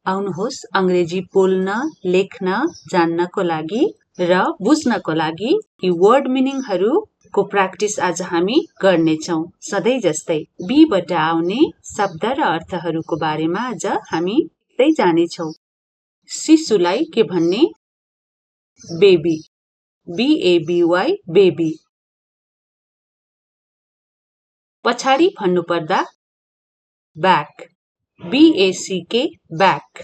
आउनुहोस् अंग्रेजी बोल्न, लेख्न, जान्नको लागि र बुझ्नको लागि यी वर्ड मिनिङहरूको प्र्याक्टिस आज हामी गर्नेछौँ। सधैँ जस्तै बी बाट आउने शब्द र अर्थहरूको बारेमा आज हामी सिक्दै जानेछौँ। शिशुलाई के भन्ने? Baby, BABY baby. पछाडि भन्नुपर्दा ब्याक, BACK ब्याक।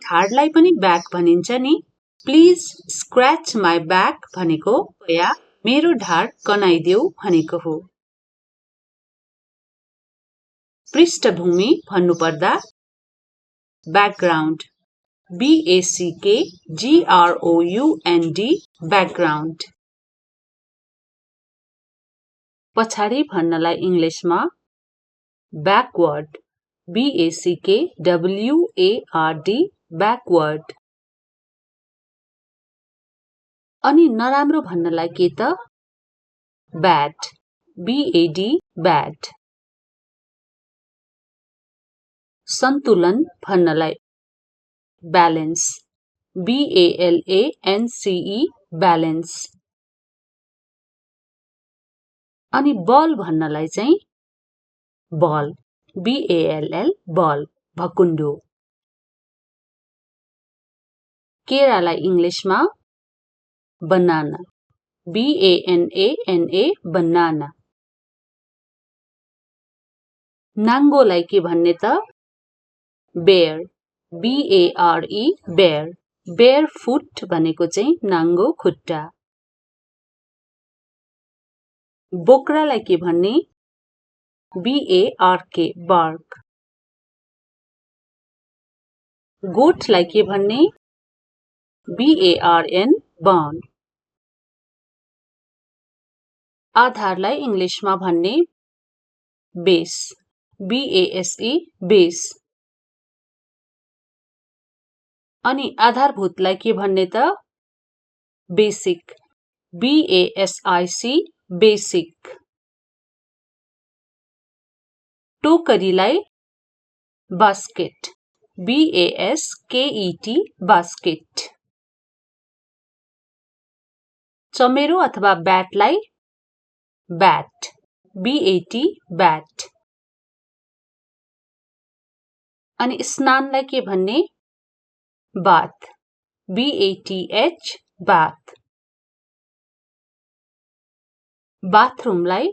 ढाडलाई पनि ब्याक भनिन्छ नि। प्लिज स्क्रैच माई ब्याक भनेको कृपया मेरो ढाड कनाइदेऊ भनेको हो। पृष्ठभूमि भन्नुपर्दा ब्याकग्राउन्ड, BACKGROUND ब्याकग्राउन्ड। पछाडि भन्नलाई इङ्ग्लिसमा ब्याकवर्ड, BACKWARD ब्याकवर्ड। अनि नराम्रो भन्नलाई के त? Bad, BAD bad. सन्तुलन भन्नलाई ब्यालेन्स, BALANCE ब्यालेन्स। अनि बल भन्नलाई चाहिँ बल, BALL बल, भकुण्डो। केरालाई इङ्ग्लिसमा बनाना, BANANA बनाना। नाङ्गोलाई के भन्ने त? Bare, BARE bare. Bare foot भनेको चाहिँ नाङ्गो खुट्टा। बोक्रालाई के भन्ने? BARK bark. गोठलाई के भन्ने? BARN बार्न। आधारलाई इङ्ग्लिसमा भन्ने बेस, BASE बेस। अनि आधारभूतलाई के भन्ने त? Basic, BASIC basic. टोकरीलाई बास्केट, BASKET बास्केट। चमेरो अथवा ब्याटलाई ब्याट, BAT ब्याट। अनि स्नानलाई के भन्ने? Bath, BATH bath. बाथरुमलाई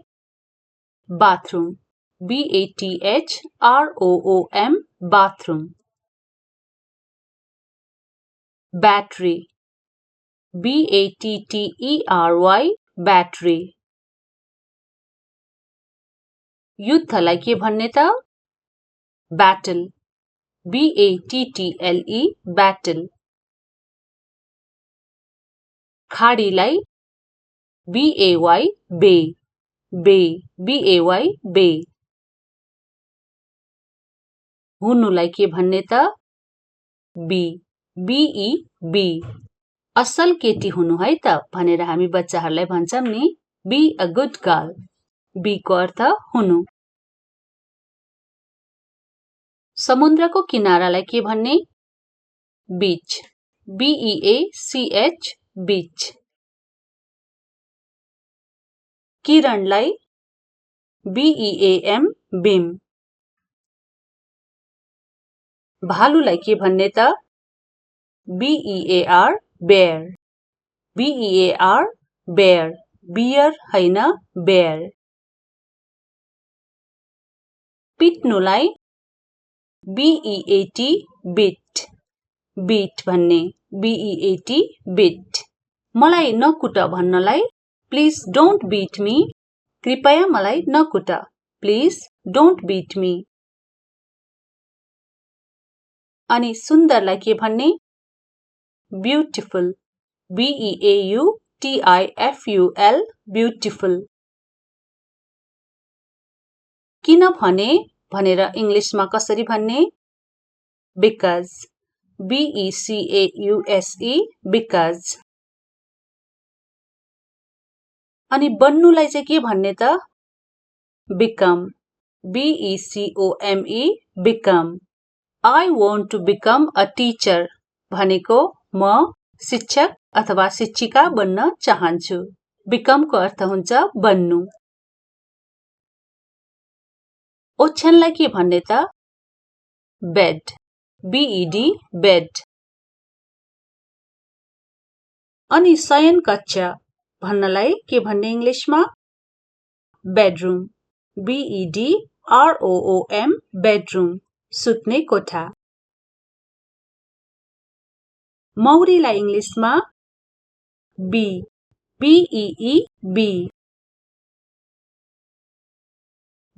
bathroom, BATHROOM bathroom. Battery, BATTERY battery. युद्धलाई के भन्ने त? Battle, BATTLE battle. खाडीलाई BAY bay, bay, BAY bay. हुनुलाई के भन्ने त? Be, BE be. असल केटी हुनु है त भनेर हामी बच्चाहरूलाई भन्छौँ नि, be a good girl. Be को अर्थ हुनु। समुद्रको किनारालाई के भन्ने? बीच, BEACH बीच। किरणलाई BEAM बीम। भालुलाई के भन्ने त? BEAR bear, BEAR bear, beer हैन बेयर। पिट्नुलाई BEAT बिट, बिट भन्ने, BEAT बिट। मलाई नकुट भन्नलाई प्लिज डोन्ट बिट मी, कृपया मलाई नकुट, प्लिज डोन्ट बिट मी। अनि सुन्दरलाई के भन्ने? Beautiful, BEAUTIFUL beautiful. किन भने भनेर इङ्ग्लिसमा कसरी भन्ने? Because, BECAUSE because. अनि बन्नुलाई चाहिँ के भन्ने त? Become, BECOME become. I want to become a teacher भनेको म शिक्षक अथवा शिक्षिका बन्न चाहन्छु। become को अर्थ हुन्छ बन्नु। ओछ्यानलाई के भन्ने त? bed, B-E-D, bed। अनि शयन कक्ष भन्नलाई के भन्ने इङ्ग्लिसमा? bedroom, B-E-D-R-O-O-M, bedroom, सुत्ने कोठा। मौरीलाई इङ्ग्लिसमा? bee, B-E-E-B।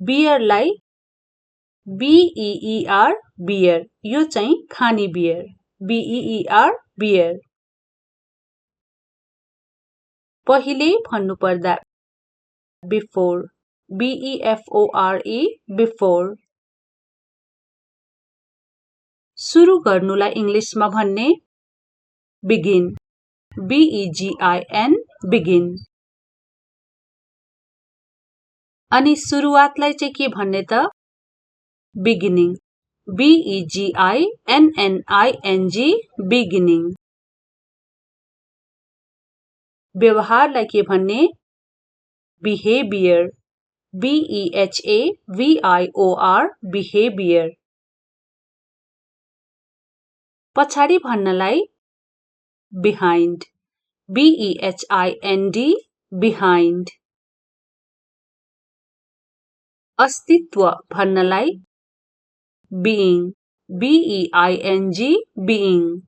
बियरलाई B-E-E-R, बियर, यो चाहिँ खाने बियर, B-E-E-R, बियर। पहिले भन्नुपर्दा before, B-E-F-O-R-E, before। सुरु गर्नुलाई इङ्ग्लिसमा भन्ने? begin, B-E-G-I-N, begin। अनि सुरुवातलाई चाहिँ के भन्ने त? beginning, B-E-G-I-N-N-I-N-G, beginning। व्यवहारलाई के भन्ने? behavior, B-E-H-A-V-I-O-R, behavior। पछाडि भन्नलाई? behind, B-E-H-I-N-D, behind। अस्तित्व भन्नलाई? being, B-E-I-N-G, being।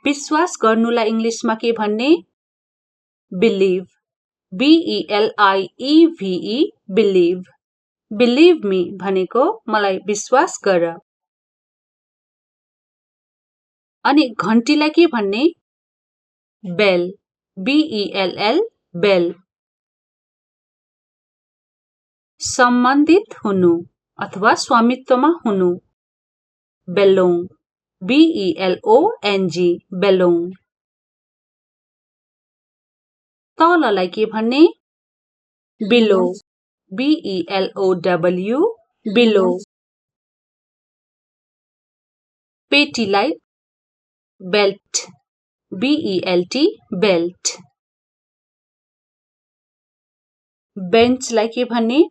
विश्वास गर्नुलाई इङ्ग्लिसमा के भन्ने? believe, B-E-L-I-E-V-E, believe। believe me भनेको मलाई विश्वास गर। अनि घन्टीलाई के भन्ने? bell, B-E-L-L, bell। सम्बन्धित हुनु अथवा स्वामित्वमा हुनु, belong, B-E-L-O-N-G, belong। तललाई के भन्ने? below, B-E-L-O-W, below। पेटीलाई? belt, B-E-L-T, belt। बेन्चलाई के भन्ने?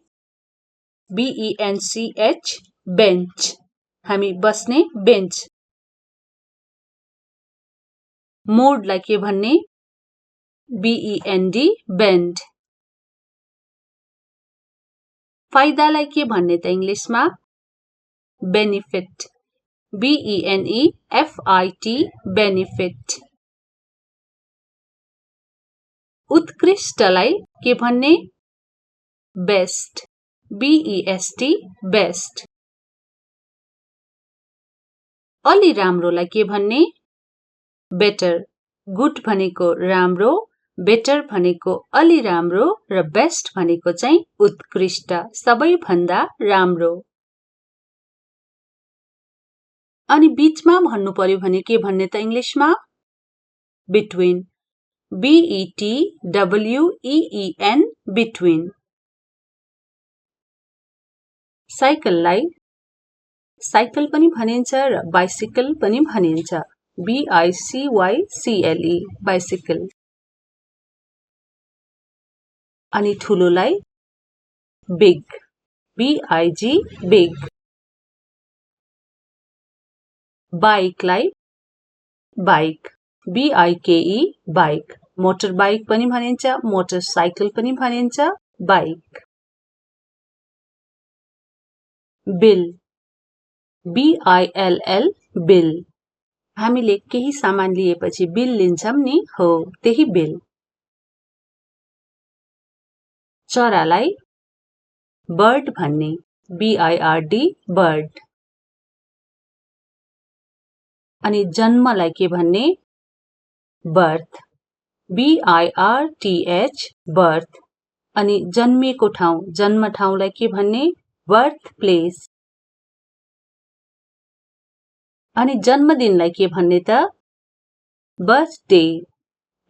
B-E-N-C-H, bench, हामी बस्ने बेन्च। मोडलाई के भन्ने? B-E-N-D, bend। फाइदालाई के भन्ने त इङ्ग्लिसमा? benefit, B-E-N-E-F-I-T, benefit। उत्कृष्टलाई के भन्ने? best, B-E-S-T, best। अलि राम्रोलाई के भन्ने? better, good भनेको राम्रो, better भनेको अलि राम्रो र best भनेको चाहिँ उत्कृष्ट, सबैभन्दा राम्रो। अनि बीचमा भन्नु पर्यो भने के भन्ने त इङ्ग्लिसमा? between, B-E-T-W-E-E-N, between। साइकललाई साइकल पनि भनिन्छ र बाइसिकल पनि भनिन्छ, B-I-C-Y-C-L-E, बाइसिकल। अनि ठुलोलाई? big, B-I-G, big। बाइकलाई? Bike, B-I-K-E, bike. Motor bike पनि भनिन्छ, मोटरसाइकल पनि भनिन्छ, बाइक। Bill, B-I-L-L, bill. हामीले केही सामान लिएपछि बिल लिन्छौं नि, हो त्यही बिल। चरालाई? बर्ड भन्ने, B-I-R-D, बर्ड। अनि जन्मलाई के भन्ने? Birth, B-I-R-T-H, birth. अनि जन्मिएको ठाउँ, जन्म ठाउँलाई के भन्ने? Birth place. अनि जन्मदिनलाई के भन्ने त? Birthday,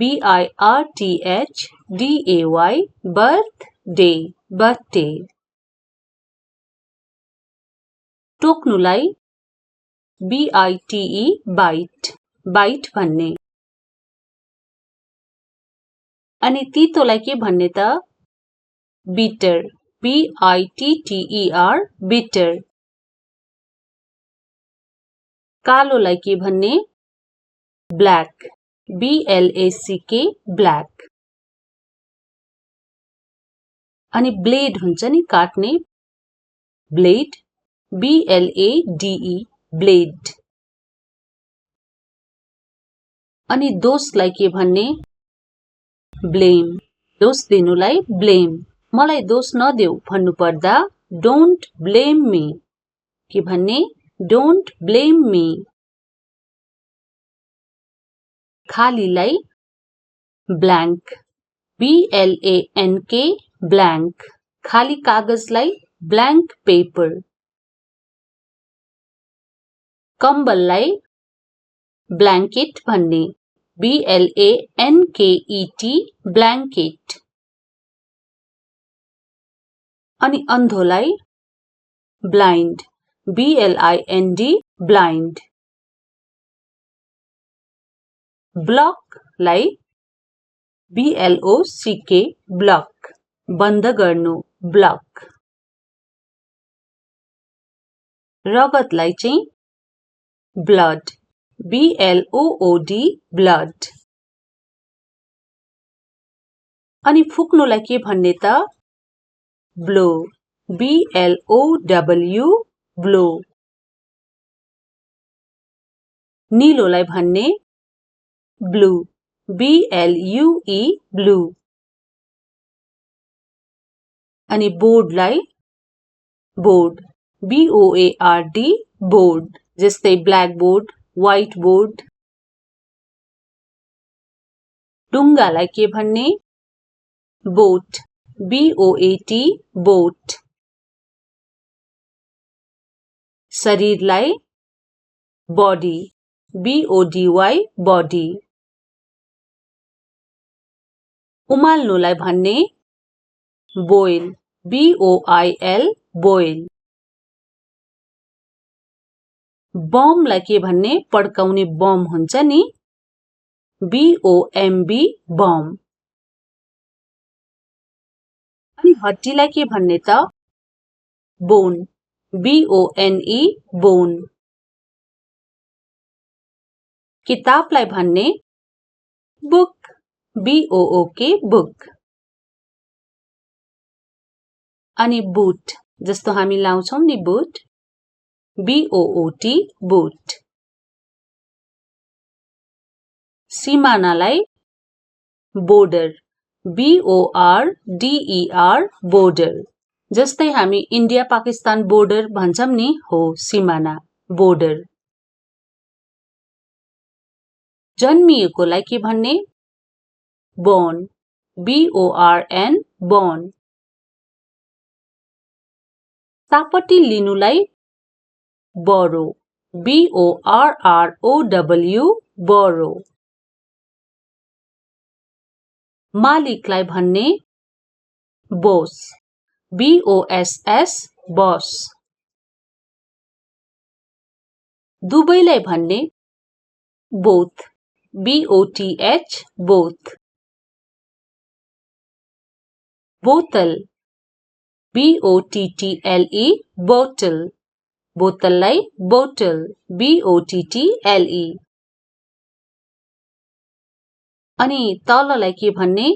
B-I-R-T-H-D-A-Y, birthday, birthday. टोक्नुलाई BITE बाइट बाइट भन्ने। अनि तीतोलाई के भन्ने त? Bitter BITTER bitter. कालोलाई के भन्ने? Black BLACK black. अनि ब्लेड हुन्छ नि काट्ने, ब्लेड BLADE ब्लेड। अनि दोषलाई के भन्ने? ब्लेम दोष दिनुलाई ब्लेम। मलाई दोष नदेऊ भन्नु पर्दा डोन्ट ब्लेम मी के भन्ने? Don't blame me. खालीलाई ब्ल्याङ्क BLANK ब्ल्याङ्क। खाली कागजलाई ब्ल्याङ्क पेपर। कम्बललाई ब्ल्याङ्केट भन्ने, BLANKET ब्ल्याङ्केट। अनि अन्धोलाई ब्लाइन्ड BLIND ब्लाइन्ड। ब्लकलाई BLOCK ब्लक बन्द गर्नु, ब्लक। रगतलाई चाहिँ ब्लड BLOOD ब्लड। अनि फुक्नुलाई के भन्ने त? Blow BLOW blow. नीलोलाई भन्ने ब्लू BLUE ब्लू। अनि बोर्डलाई बोर्ड BOARD बोर्ड। जस्तै ब्ल्याक बोर्ड, व्हाइट बोर्ड। डुङ्गालाई के भन्ने? बोट BOAT बोट। शरीरलाई बॉडी BODY बॉडी। उमाल्नुलाई भन्ने? Boil BOIL boil. बमलाई के भन्ने? पड्काउने बम हुन्छ नि, BOMB बम। अनि हड्डीलाई के भन्ने त? Bone BONE bone. किताबलाई भन्ने? Book BOOK book. अनि बुट जस्तो हामी लाउँछौं नि बुट, BOOT बुट। सिमानालाई बोर्डर BORDER बोर्डर। जस्तै हामी इन्डिया पाकिस्तान बोर्डर भन्छौं नि, हो सिमाना बोर्डर। जन्मिएकोलाई के भन्ने? Born BORN born. सापट्टि लिनुलाई बोरो BORROW बोरो। मालिकलाई भन्ने? Boss BOSS boss. दुवैलाई भन्ने? Both BOTH both. बोतल BOTTLE बोतल। बोतललाई बोतल BOTTLE। अनि तललाई के भन्ने?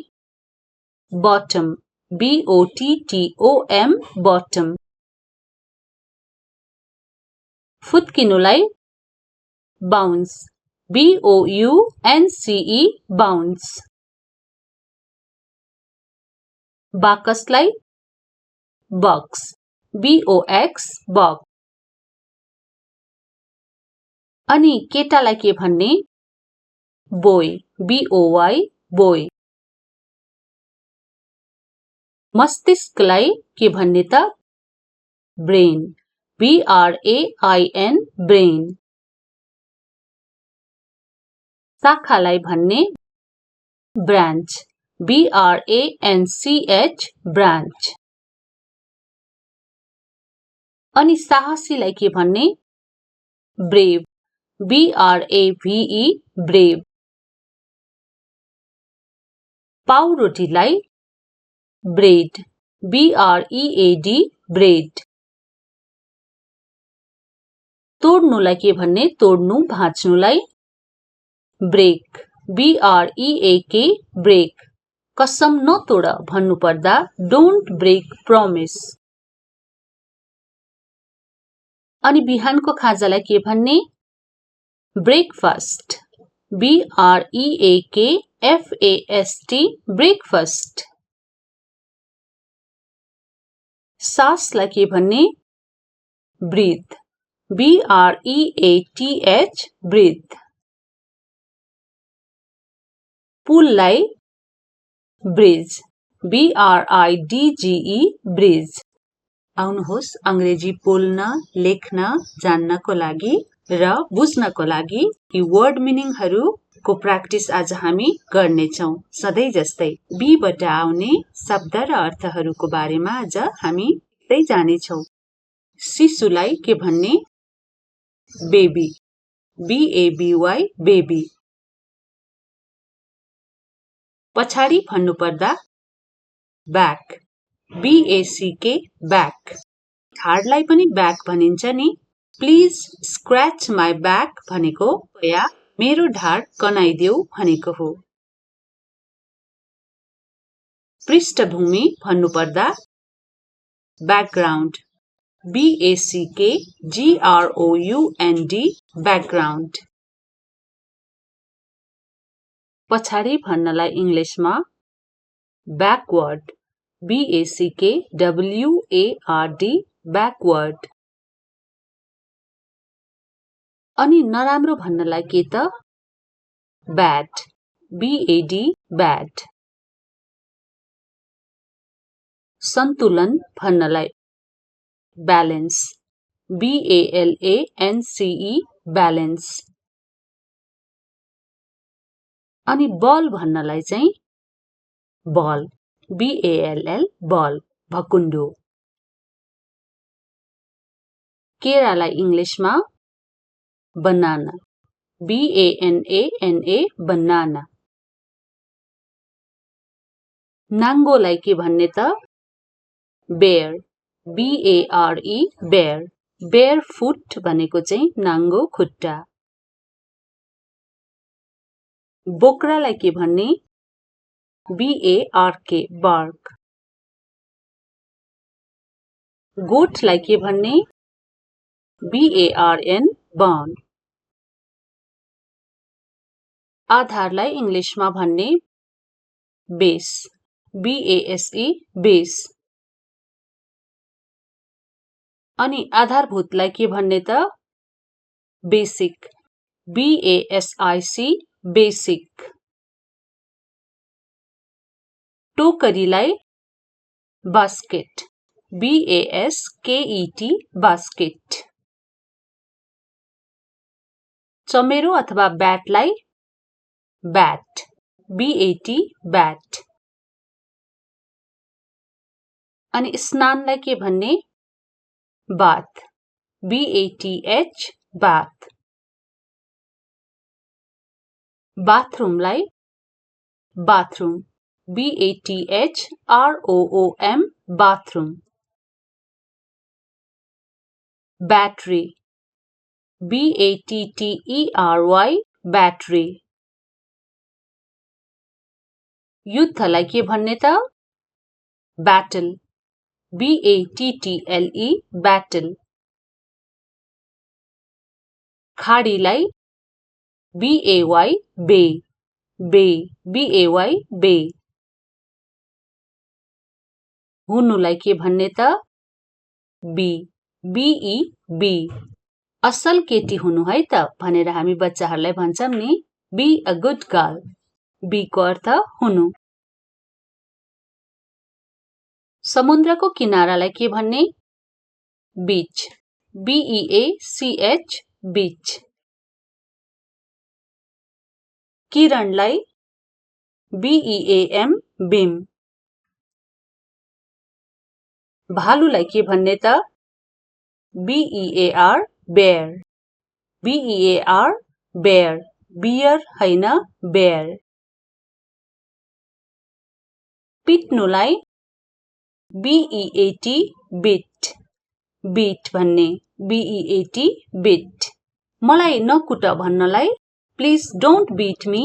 Bottom BOTTOM bottom. फुत्किनुलाई बाउन्स BOUNCE बाउन्स। बाकसलाई बक्स BOX बक्स। अनि केटालाई के भन्ने? Boy BOY boy. मस्तिष्कलाई के भन्ने त? Brain BRAIN brain. शाखालाई भन्ने? Branch BRANCH branch. अनि साहसीलाई के भन्ने? Brave, BRAVE, brave. पाउरोटीलाई ब्रेड, BREAD, ब्रेड। तोड्नुलाई के भन्ने? तोड्नु, भाँच्नुलाई ब्रेक, BREAK, ब्रेक। कसम नतोड भन्नु पर्दा डोन्ट ब्रेक प्रमिस। अनि बिहानको खाजालाई के भन्ने? Breakfast, BREAKFAST, breakfast. सासलाई के भन्ने? Breath, BREATH, breath. पुललाई ब्रिज, BRIDGE, ब्रिज। आउनुहोस् अंग्रेजी बोल्न, लेख्न, जान्नको लागि र बुझ्नको लागि यी वर्ड मिनिङहरूको प्र्याक्टिस आज हामी गर्नेछौँ। सधैँ जस्तै बीबाट आउने शब्द र अर्थहरूको बारेमा आज हामी सिक्दै जानेछौँ। शिशुलाई के भन्ने? Baby, BABY, baby. पछाडि भन्नुपर्दा ब्याक, BACK, ब्याक। ढाडलाई पनि ब्याक भनिन्छ नि। प्लिज स्क्रैच माई ब्याक भनेको कृपया मेरो ढाड कनाइदेऊ भनेको हो। पृष्ठभूमि भन्नुपर्दा ब्याकग्राउन्ड, BACKGROUND, ब्याकग्राउन्ड। पछाडि भन्नलाई इंग्लिशमा ब्याकवर्ड, BACKWARD, ब्याकवर्ड। अनि नराम्रो भन्नलाई के त? Bad, BAD, bad. सन्तुलन भन्नलाई ब्यालेन्स, BALANCE, ब्यालेन्स। अनि बल भन्नलाई चाहिँ बल, BALL, बल, भकुण्डो। केरालाई इंग्लिशमा बनाना, BANANA, बनाना। नाङ्गोलाई के भन्ने त? Bare, BARE, bare. Bare foot भनेको चाहिँ नाङ्गो खुट्टा। बोक्रालाई के भन्ने? BARK, bark. गोठलाई के भन्ने? BARN, burn. आधारलाई इंग्लिशमा भन्ने बेस, BASE, बेस। अनि आधारभूतलाई के भन्ने त? Basic, BASIC, basic. टोकरीलाई बास्केट, BASKET, बास्केट। चमेरो अथवा ब्याटलाई ब्याट, BAT, ब्याट। अनि स्नानलाई के भन्ने? Bath, BATH, bath. बाथरुमलाई bathroom, BATHROOM, bathroom. Battery, BATTERY, battery. युद्धलाई के भन्ने त? Battle, BATTLE, battle. खाडीलाई BAY, bay, bay, BAY, bay. हुनुलाई के भन्ने त? Be, BE, be. असल केटी हुनु है त भनेर हामी बच्चाहरूलाई भन्छौं नि। Be a good girl, be को अर्थ हुनु। समुद्रको किनारालाई के भन्ने? बीच, BEACH, बीच। किरणलाई BEAM, बीम। भालुलाई के भन्ने त? B-E-A-R, bear. B-E-A-R, bear. Beer हैन, bear. पिट्नुलाई B-E-A-T, beat. beat भन्ने B-E-A-T, beat. मलाई नकुट भन्नलाई please don't beat me.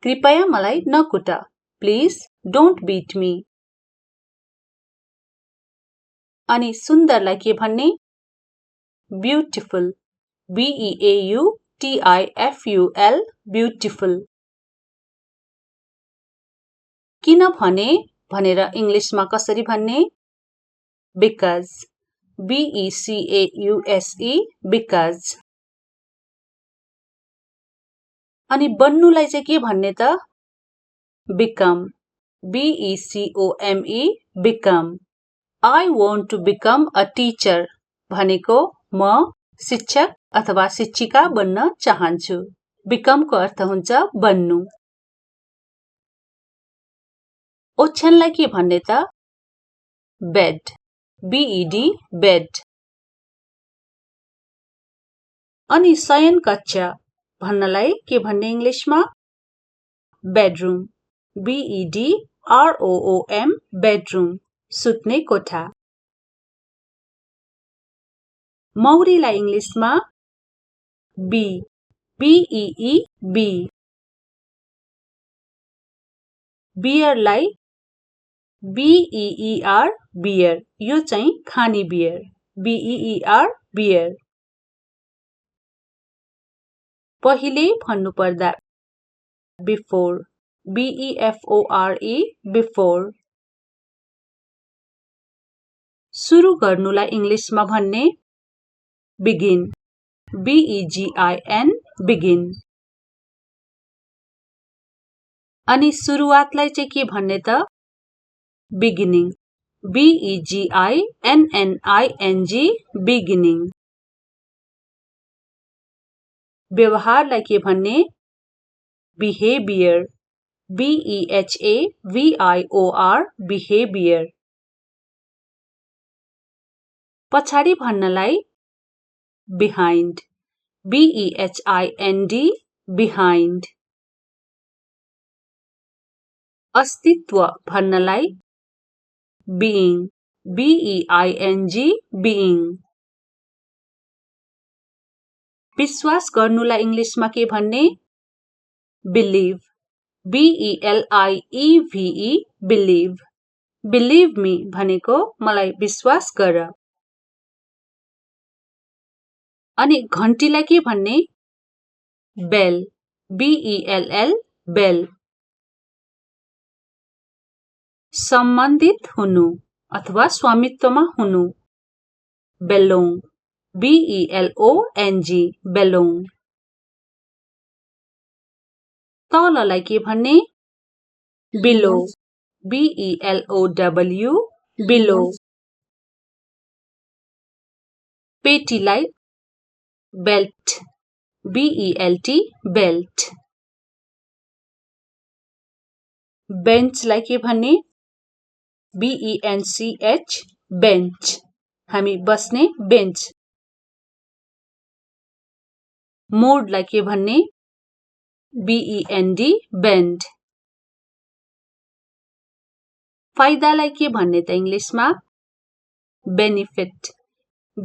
कृपया मलाई Nakur. Please don't beat me. अनि सुन्दरलाई के भन्ने? Beautiful. B-E-A-U-T-I-F-U-L, beautiful. किन भने भनेर इङ्ग्लिसमा कसरी भन्ने? Because. B-E-C-A-U-S-E, because. अनि बन्नुलाई चाहिँ के भन्ने त? Become. B-E-C-O-M-E, become. I want to become a teacher भनेको म शिक्षक अथवा शिक्षिका बन्न चाहन्छु. Become को अर्थ हुन्छ बन्नु. ओछ्यानलाई के भन्ने त? Bed. B-E-D, bed. अनि शयन कक्षा भन्नलाई के भन्ने इङ्ग्लिसमा? Bedroom. B-E-D-R-O-O-M, bedroom. सुत्ने कोठा. मौरीलाई इङ्ग्लिसमा? Bee. B-E-E-B. बियरलाई B-E-E-R, बियर. यो चाहिँ खाने बियर. B-E-E-R, beer. पहिले भन्नुपर्दा before. B-E-F-O-R-E, before. सुरु गर्नुलाई इङ्ग्लिसमा भन्ने? Begin. B-E-G-I-N, begin. अनि सुरुवातलाई चाहिँ के भन्ने त? Beginning. B-E-G-I-N-N-I-N-G, beginning. व्यवहारलाई के भन्ने? Behavior. B-E-H-A-V-I-O-R, behavior. पछाडि भन्नलाई behind. B-E-H-I-N-D, behind. अस्तित्व भन्नलाई being. B-E-I-N-G, being. विश्वास गर्नुलाई इङ्ग्लिसमा के भन्ने? Believe. B-E-L-I-E-V-E, believe. Believe me भनेको मलाई विश्वास गर. अनि घण्टीलाई के भन्ने? Bell. B-E-L-L, bell. सम्बन्धित हुनु अथवा स्वामित्वमा हुनु. Belong. B-E-L-O-N-G, belong. तललाई के भन्ने? Below. B-E-L-O-W, below. पेटीलाई belt. B-E-L-T, belt. बेन्चलाई के भन्ने? B-E-N-C-H, bench. हामी बस्ने बेन्च. मोडलाई के भन्ने? B-E-N-D, bend. फाइदालाई के भन्ने त इङ्ग्लिसमा? Benefit.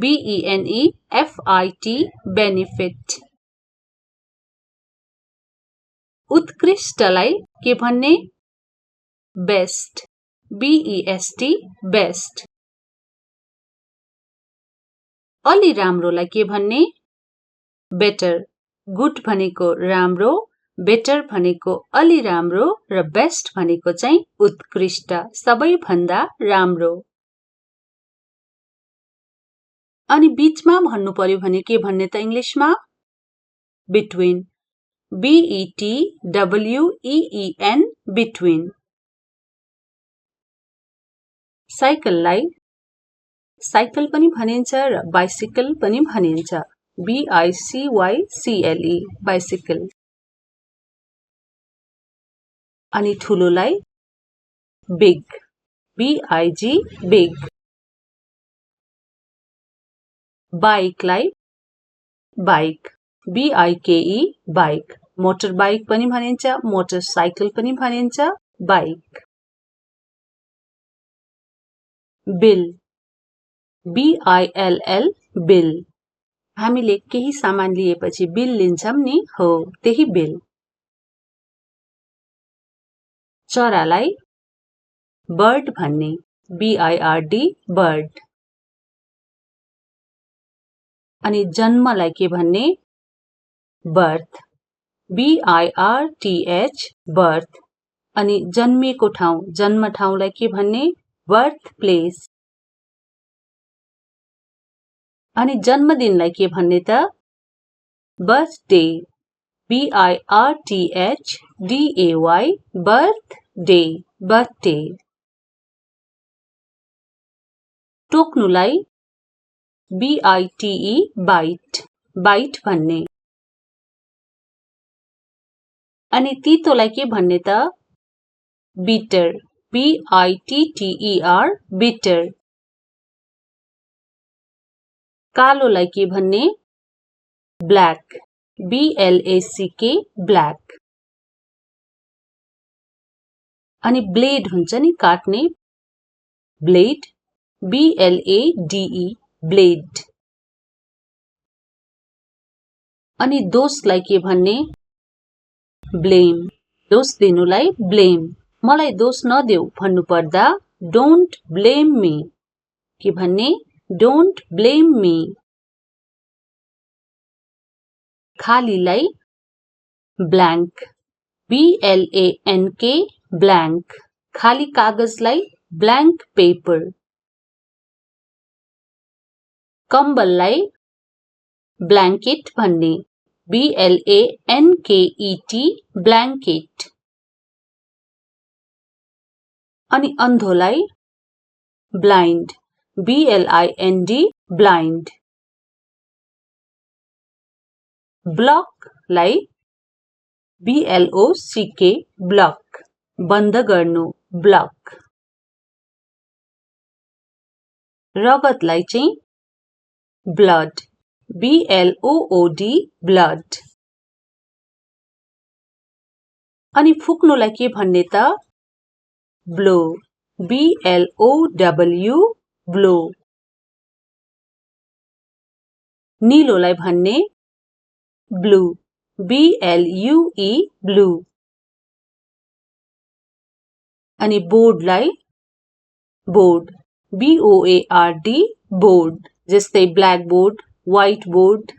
B-E-N-E-F-I-T, benefit. उत्कृष्टलाई के भन्ने? Best. B-E-S-T, best. अलि राम्रोलाई के भन्ने? Better. Good भनेको राम्रो, better भनेको अलि राम्रो र best भनेको चाहिँ उत्कृष्ट, सबैभन्दा राम्रो. अनि बीचमा भन्नु पर्यो भने के भन्ने त इङ्ग्लिसमा? Between. B-E-T-W-E-E-N, between. साइकललाई साइकल पनि भनिन्छ र बाइसिकल पनि भनिन्छ. B-I-C-Y-C-L-E, bicycle. अनि ठुलोलाई big. B-I-G, big. बाइकलाई bike, BIKE bike, motor bike पनि भनिन्छ, मोटरसाइकल पनि भनिन्छ, बाइक। बिल, BILL बिल, हामीले केही सामान लिएपछि बिल लिन्छौं नि, हो त्यही बिल। चरालाई बर्ड भन्ने, BIRD बर्ड। अनि जन्मलाई के भन्ने, बर्थ, BIRTH बर्थ। अनि जन्मिएको ठाउँ, जन्म ठाउँलाई के भन्ने, बर्थ प्लेस। अनि जन्मदिनलाई के भन्ने त, बर्थडे, BIRTHDAY बर्थडे, बर्थडे। टोक्नुलाई BITE बाइट, बाइट भन्ने। अनि तीतोलाई के भन्ने त, बिटर, BITTER बिटर। कालोलाई के भन्ने, ब्ल्याक, BLACK ब्ल्याक। अनि ब्लेड हुन्छ नि काट्ने, ब्लेड, BLADE ब्लेड। अनि दोषलाई के भन्ने, ब्लेम, दोष दिनुलाई ब्लेम। मलाई दोष नदेऊ भन्नु पर्दा डोन्ट ब्लेम मी, के भन्ने, डोन्ट ब्लेम मी। खालीलाई ब्ल्याङ्क, BLANK ब्ल्याङ्क। खाली कागजलाई ब्ल्याङ्क पेपर। कम्बललाई ब्ल्याङ्केट भन्ने, BLANKET ब्ल्याङ्केट। अनि अन्धोलाई ब्लाइन्ड, BLIND ब्लाइन्ड। ब्लकलाई BLOCK ब्लक, बन्द गर्नु, ब्लक। रगतलाई चाहिँ ब्लड, BLOOD ब्लड। अनि फुक्नुलाई के भन्ने त, ब्लो, BLOW ब्लो। नीलोलाई भन्ने ब्लू, BLUE ब्लू। अनि बोर्डलाई बोर्ड, BOARD बोर्ड। जस्तै ब्ल्याक बोर्ड, व्हाइट बोर्ड।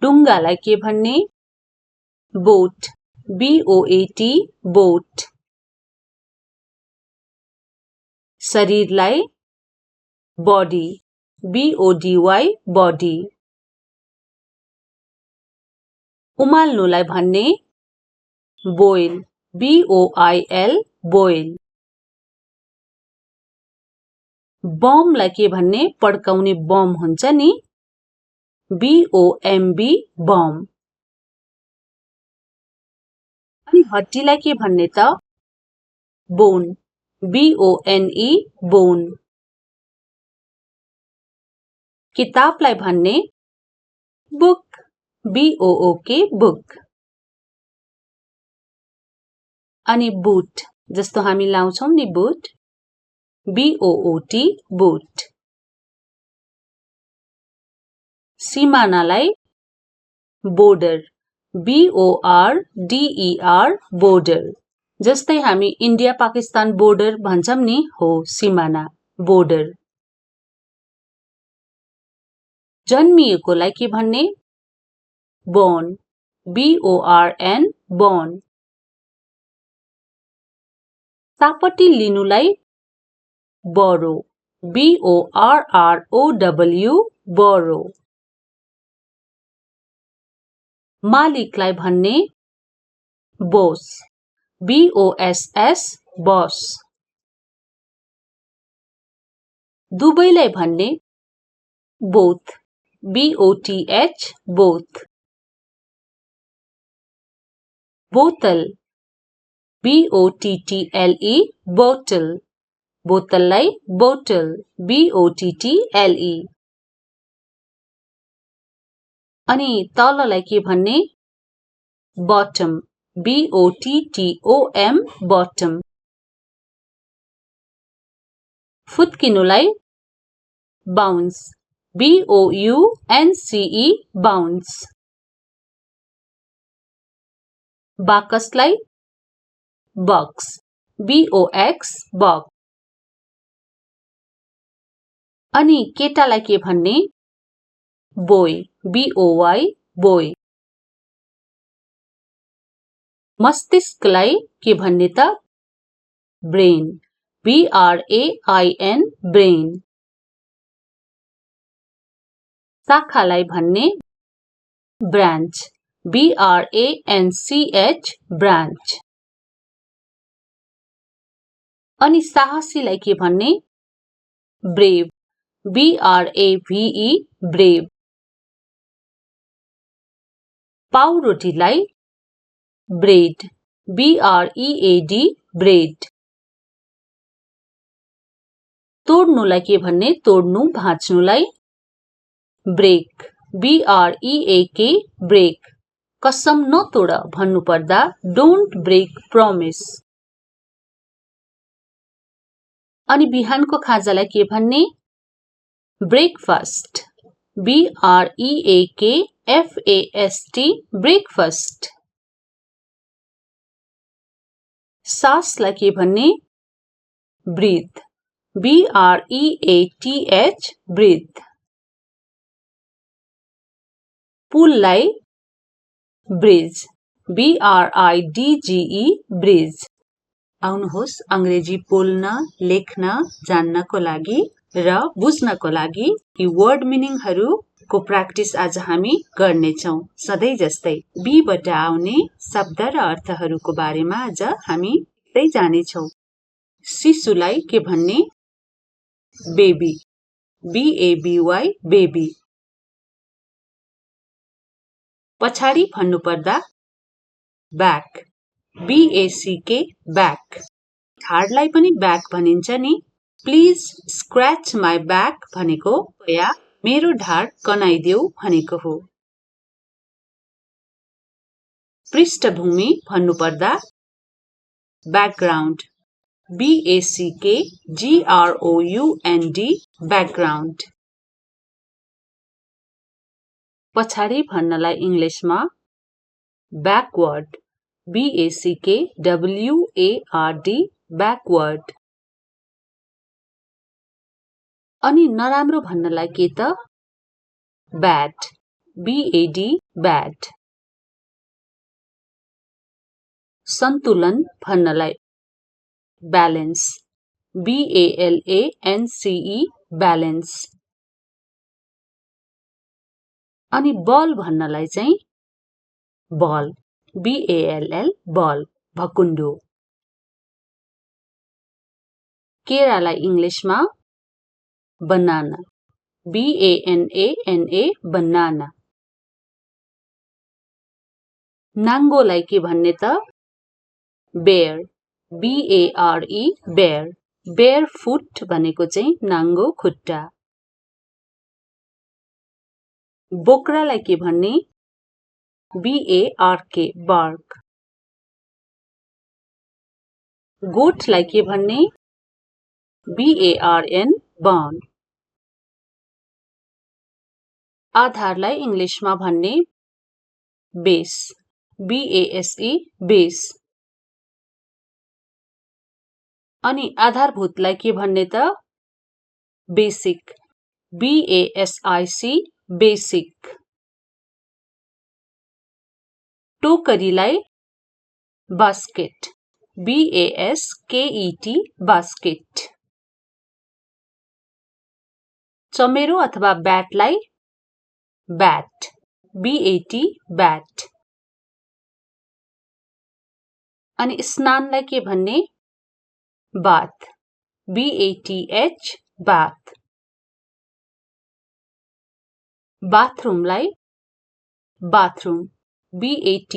डुङ्गालाई के भन्ने, बोट, BOAT बोट। शरीरलाई बॉडी, BODY बॉडी। उमाल्नुलाई भन्ने बोइल, BOIL बोइल। बमलाई के भन्ने, पड्काउने बम हुन्छ नि, BOMB बम। अनि हड्डीलाई के भन्ने त, बोन, BONE बोन। किताबलाई भन्ने बुक, BOOK बुक। अनि बुट, जस्तो हामी लाउँछौं नि बुट, BOOT बुट। सिमानालाई बोर्डर, BORDER बोर्डर। जस्तै हामी इन्डिया पाकिस्तान बोर्डर भन्छौं नि, हो सिमाना, बोर्डर। जन्मिएकोलाई के भन्ने, बोर्न, BORN बोर्न। सापट्टि लिनुलाई बोरो, BORROW बोरो। मालिकलाई भन्ने बोस, BOSS बॉस। दुवैलाई भन्ने बोथ, BOTH बोथ। बोतल, BOTTLE बोतल। बोतललाई बोटल BOTTLE। अनि तललाई के भन्ने बटम BOTTOM बटम। फुत्किनुलाई बाउन्स BOUNCE बाउन्स। बाकसलाई बक्स BOX बक्स। अनि केटालाई के भन्ने बोय BOY बोय। मस्तिष्कलाई के भन्ने त ब्रेन BRAIN ब्रेन। शाखालाई भन्ने ब्रान्च BRANCH ब्रान्च। अनि साहसीलाई के भन्ने ब्रेव BRAVE ब्रेव। पाउरोटीलाई ब्रेड BREAD ब्रेड। तोड्नुलाई के भन्ने तोड्नु भाँच्नुलाई ब्रेक BREAK ब्रेक। कसम नतोड भन्नु पर्दा डोन्ट ब्रेक प्रमिस। अनि बिहानको खाजालाई के भन्ने ब्रेकफास्ट BREAKFAST ब्रेकफास्ट। सासलाई के भन्ने ब्रीथ BREATH ब्रीथ। पुललाई ब्रिज BRIDGE ब्रिज। आउनुहोस् अंग्रेजी बोल्न, लेख्न, जान्नको लागि र बुझ्नको लागि यी वर्ड मिनिङहरूको प्र्याक्टिस आज हामी गर्नेछौँ। सधैँ जस्तै बीबाट आउने शब्द र अर्थहरूको बारेमा आज हामी सिक्दै जानेछौँ। शिशुलाई के भन्ने बेबी BABY बेबी। पछाडि भन्नुपर्दा ब्याक BACK ब्याक। ढाडलाई पनि ब्याक भनिन्छ नि। प्लिज स्क्रैच माई ब्याक भनेको कृपया मेरो ढाड कनाइदेऊ भनेको हो। पृष्ठभूमि भन्नुपर्दा ब्याकग्राउन्ड BACKGROUND ब्याकग्राउन्ड। पछाडि भन्नलाई इङ्ग्लिसमा ब्याकवर्ड BACKWARD ब्याकवर्ड। अनि नराम्रो भन्नलाई के त ब्याड BAD ब्याड। सन्तुलन भन्नलाई ब्यालेन्स BALANCE ब्यालेन्स। अनि बल भन्नलाई चाहिँ बल BALL बल भकुण्डो। केरालाई इङ्ग्लिसमा बनाना BANANA बनाना। नाङ्गोलाई के भन्ने त bare BARE bare. Bare foot भनेको चाहिँ नाङ्गो खुट्टा। बोक्रालाई के भन्ने BARK बार्क। गोठलाई के भन्ने BARN बार्न। आधारलाई इङ्ग्लिसमा भन्ने बेस BASE बेस। अनि आधारभूतलाई के भन्ने त बेसिक BASIC बेसिक। टोकरीलाई बास्केट BASKET बास्केट। चमेरो अथवा ब्याटलाई ब्याट BAT ब्याट। अनि स्नानलाई के भन्ने बाथ BATH बाथ। बाथरुमलाई bathroom BATHROOM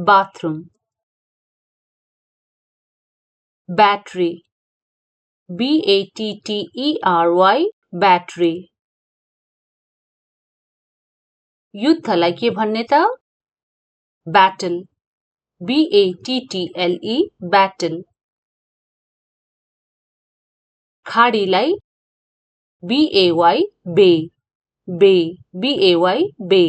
bathroom. Battery BATTERY battery युद्धलाई के भन्ने त ब्याटल BATTLE ब्याटल खाडीलाई BAY बे BAY बे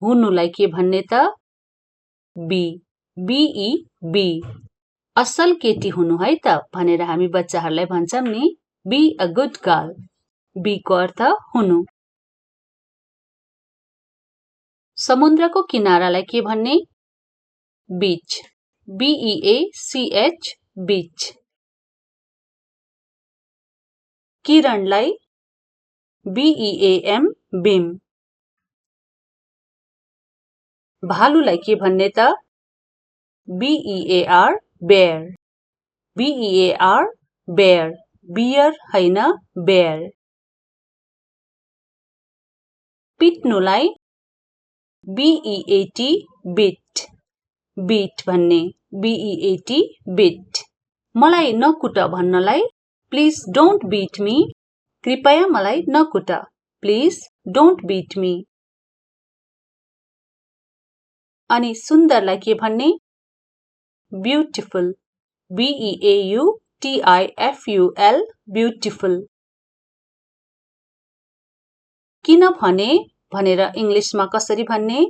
हुनुलाई के भन्ने त BE बी असल केटी हुनु है त भनेर हामी बच्चाहरूलाई भन्छौं नि be a good girl be को अर्थ हुनु समुद्रको किनारालाई के भन्ने बीच BEACH बीच किरणलाई BEAM बीम भालुलाई के भन्ने त BEAR bear BEAR bear beer हैन बेयर पिट्नुलाई BEAT बिट बिट भन्ने BEAT बिट मलाई नकुट भन्नलाई प्लिज डोन्ट बीट मी कृपया मलाई नकुट प्लिज डोन्ट बीट मी अनि सुन्दरलाई के भन्ने ब्युटिफुल BEAUTIFUL ब्युटिफुल किन भने भनेर इंग्लिशमा कसरी भन्ने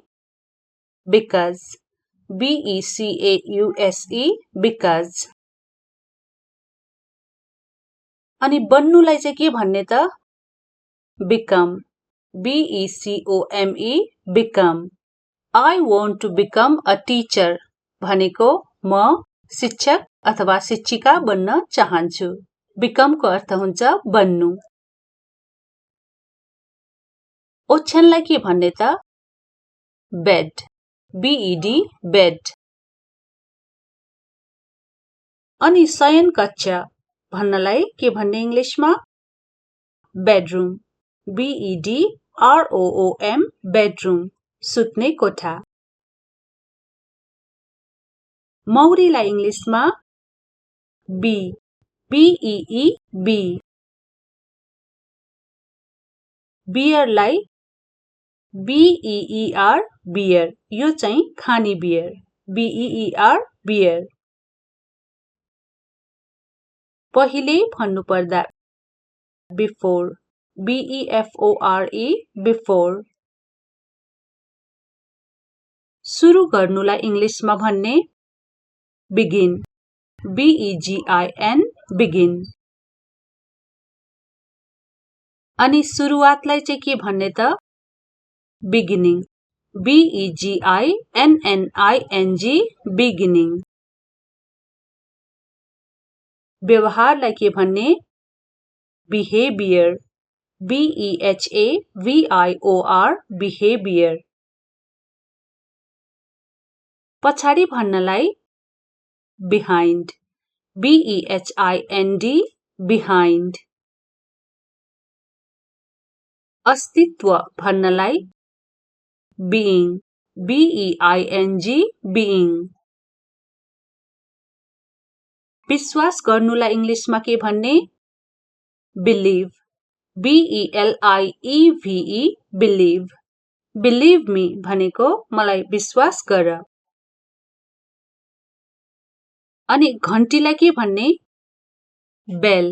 बिकज BECAUSE बिकज अनि बन्नुलाई चाहिँ के भन्ने त become BECOME become I want to become a teacher भनेको म शिक्षक अथवा शिक्षिका बन्न चाहन्छु become को अर्थ हुन्छ बन्नु ओछ्यानलाई के भन्ने त बेड BED बेड अनि शयन कक्ष भन्नलाई के भन्ने इंग्लिशमा बेडरुम BEDROOM बेडरुम सुत्ने कोठा मौरीलाई इंग्लिशमा BEE बी बियरलाई BEER बियर यो चाहिँ खाने बियर BEER बियर पहिले भन्नुपर्दा बिफोर BEFORE बिफोर सुरु गर्नुलाई इंग्लिशमा भन्ने बिगिन BEGIN बिगिन अनि सुरुवातलाई चाहिँ के भन्ने त बिगिनिङ BEGINNING बिगिनिङ व्यवहारलाई के भन्ने बिहेभियर BEHAVIOR बिहेभियर पछाडि भन्नलाई बिहाइन्ड BEHIND बिहाइन्ड अस्तित्व भन्नलाई बीइङ BEING बीइङ विश्वास गर्नुलाई इंग्लिशमा के भन्ने believe BELIEVE believe believe me भनेको मलाई विश्वास गर अनि घण्टीलाई के भन्ने बेल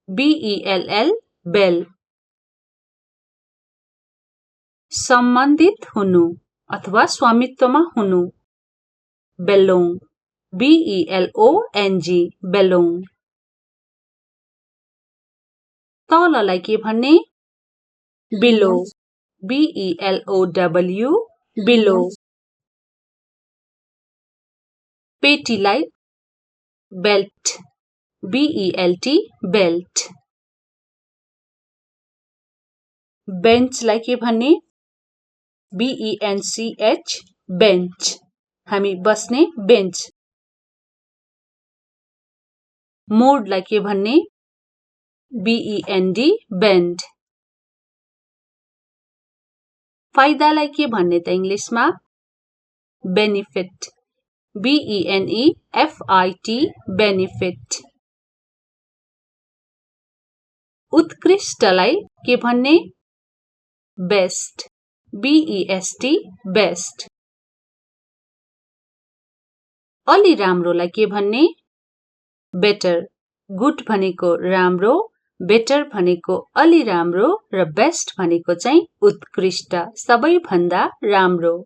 BELL बेल सम्बन्धित हुनु अथवा स्वामित्वमा हुनु बेलोङ BELONG बेलोङ तललाई के भन्ने बिलो BELOW बिलो पेटीलाई बेल्ट BELT बेल्ट बेन्चलाई के भन्ने BENCH बेन्च हामी बस्ने बेन्च मोडलाई के भन्ने BEND बेन्ड फाइदालाई के भन्ने त इंग्लिशमा बेनिफिट BENEFIT benefit. उत्कृष्टलाई के भन्ने? बेस्ट. BEST best. अलि राम्रोलाई के भन्ने? बेटर. गुड भनेको राम्रो, बेटर भनेको अलि राम्रो र बेस्ट भनेको चाहिँ उत्कृष्ट, सबैभन्दा राम्रो.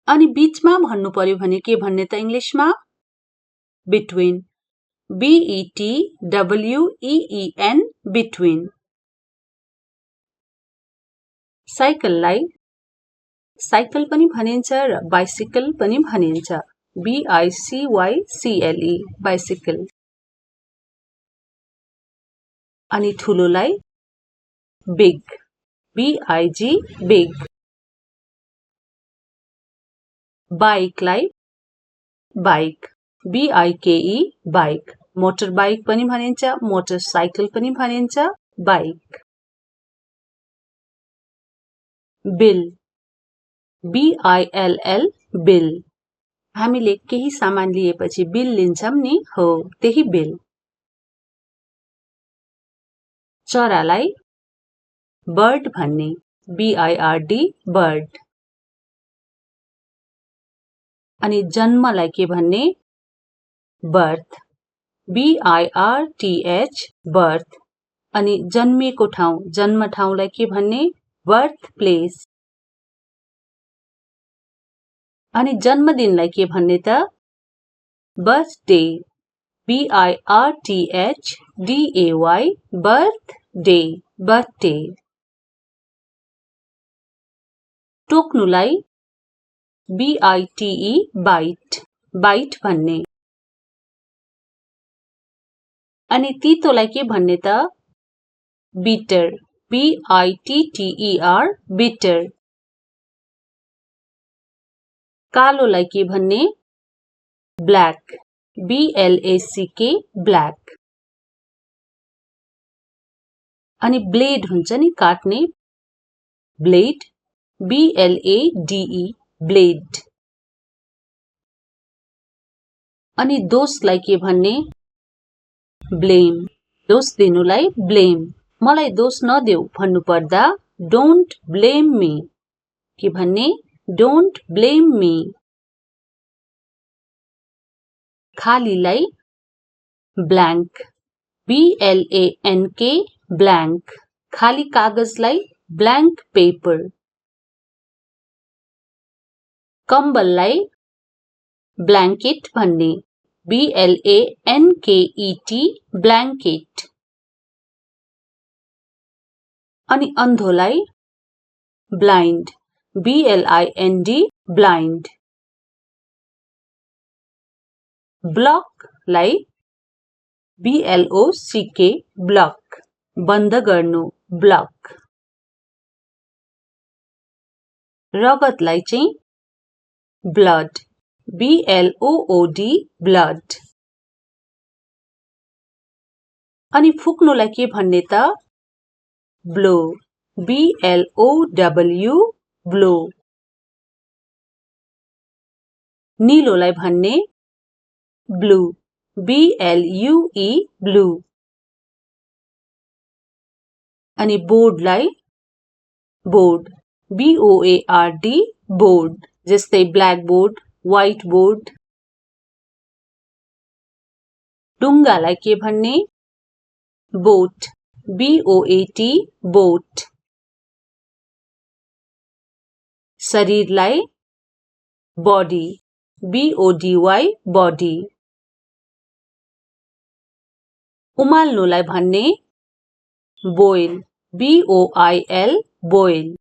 अनि बीचमा भन्नु पर्यो भने के भन्ने त इंग्लिशमा? बिट्विन. BETWEEN between. साइकललाई साइकल पनि भनिन्छ र बाइसिकल पनि भनिन्छ. BICYCLE bicycle. अनि ठुलोलाई बिग. BIG big. बाइकलाई bike. BIKE bike. Motor bike पनि भनिन्छ, मोटरसाइकल पनि भनिन्छ, बाइक. बिल. BILL bill. हामीले केही सामान लिएपछि बिल लिन्छौं नि, हो त्यही बिल. चरालाई बर्ड भन्ने. BIRD bird. अनि जन्मलाई के भन्ने? बर्थ. BIRTH birth. अनि जन्मिएको ठाउँ, जन्म ठाउँलाई के भन्ने? Birth place. अनि जन्मदिनलाई के भन्ने त? बर्थडे. BIRTHDAY birthday. बर्थडे. टोक्नुलाई BITE बाइट. बाइट भन्ने. अनि तीतोलाई के भन्ने त? बिटर. BITTER bitter. कालोलाई के भन्ने? ब्ल्याक. BLACK black. अनि ब्लेड हुन्छ नि काट्ने, ब्लेड. BLADE blade. अनि दोषलाई के भन्ने? ब्लेम. दोष दिनुलाई ब्लेम. मलाई दोष नदेऊ भन्नु पर्दा डोन्ट ब्लेम मी. के भन्ने? Don't blame me. खालीलाई ब्ल्याङ्क. BLANK blank. खाली कागजलाई ब्ल्याङ्क पेपर. कम्बललाई ब्ल्याङ्केट भन्ने. BLANKET blanket. अनि अन्धोलाई ब्लाइन्ड. BLIND blind. ब्लकलाई BLOCK ब्लक. बन्द गर्नु, ब्लक. रगतलाई चाहिँ ब्लड. BLOOD blood. अनि फुक्नुलाई के भन्ने त? ब्लो. BLOW blow. नीलोलाई भन्ने? ब्लू. BLUE blue. अनि बोर्डलाई बोर्ड. BOARD board. जस्तै ब्ल्याक बोर्ड, व्हाइट बोर्ड. डुङ्गालाई के भन्ने? बोट. BOAT बोट. शरीरलाई बॉडी. BODY body. उमाल्नुलाई भन्ने? बोइल. BOIL boil.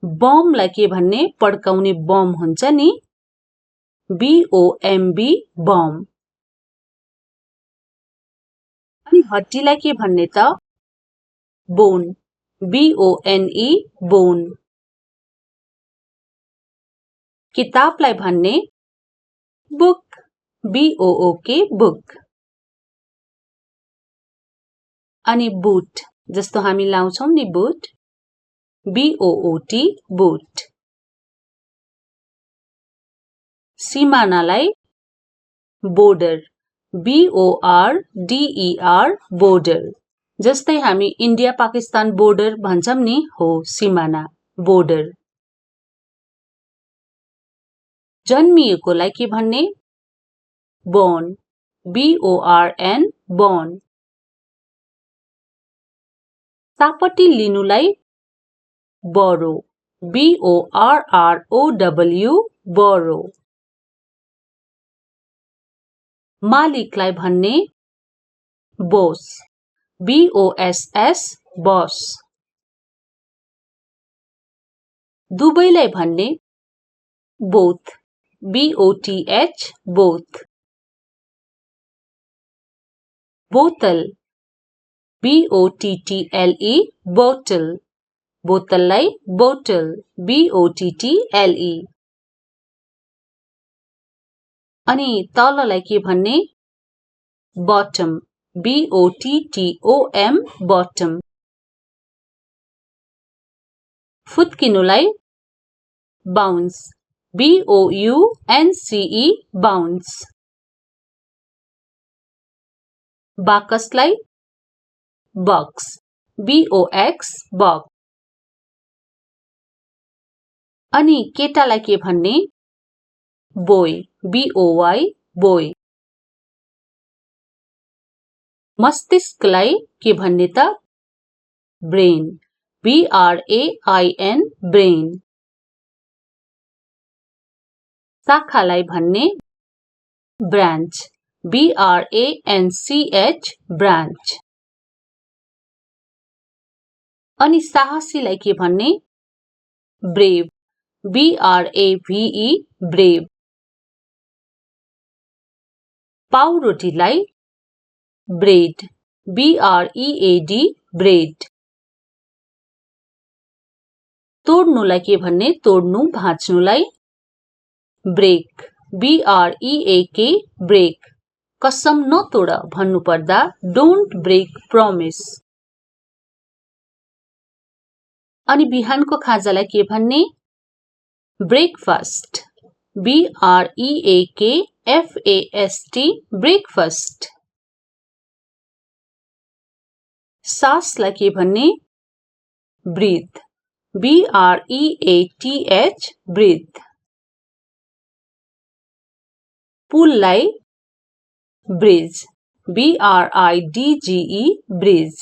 बमलाई के भन्ने? पड्काउने बम हुन्छ नि, BOMB बम. अनि हड्डीलाई के भन्ने त? बोन. BONE bone. किताबलाई भन्ने? बुक. BOOK book. अनि बुट, जस्तो हामी लाउँछौं नि boot, BOOT boot. सिमानालाई border BORDER border. जस्तै हामी इन्डिया पाकिस्तान बोर्डर भन्छौं नि हो सिमाना border. जन्मिएकोलाई के भन्ने born BORN born. सापट्टि लिनुलाई borrow BORROW borrow. मालिकलाई भन्ने boss BOSS boss. दुवैलाई भन्ने both BOTH both. बोतल BOTTLE bottle. बोतललाई bottle BOTTLE. अनि तललाई के भन्ने bottom BOTTOM bottom. फुत्किनुलाई bounce BOUNCE bounce. बाकसलाई box BOX box. अनि केटालाई के भन्ने boy BOY boy. मस्तिष्कलाई के भन्ने त brain BRAIN brain. शाखालाई भन्ने branch BRANCH branch. अनि साहसीलाई के भन्ने brave BRAVE brave. पाउरोटीलाई bread BREAD bread. तोड्नुलाई के भन्ने तोड्नु भाँच्नुलाई break BREAK break. कसम नतोड भन्नु पर्दा don't break promise. अनि बिहानको खाजालाई के भन्ने breakfast BREAKFAST breakfast. सासलाई के भन्ने breathe BREATH breathe. पुललाई bridge BRIDGE bridge.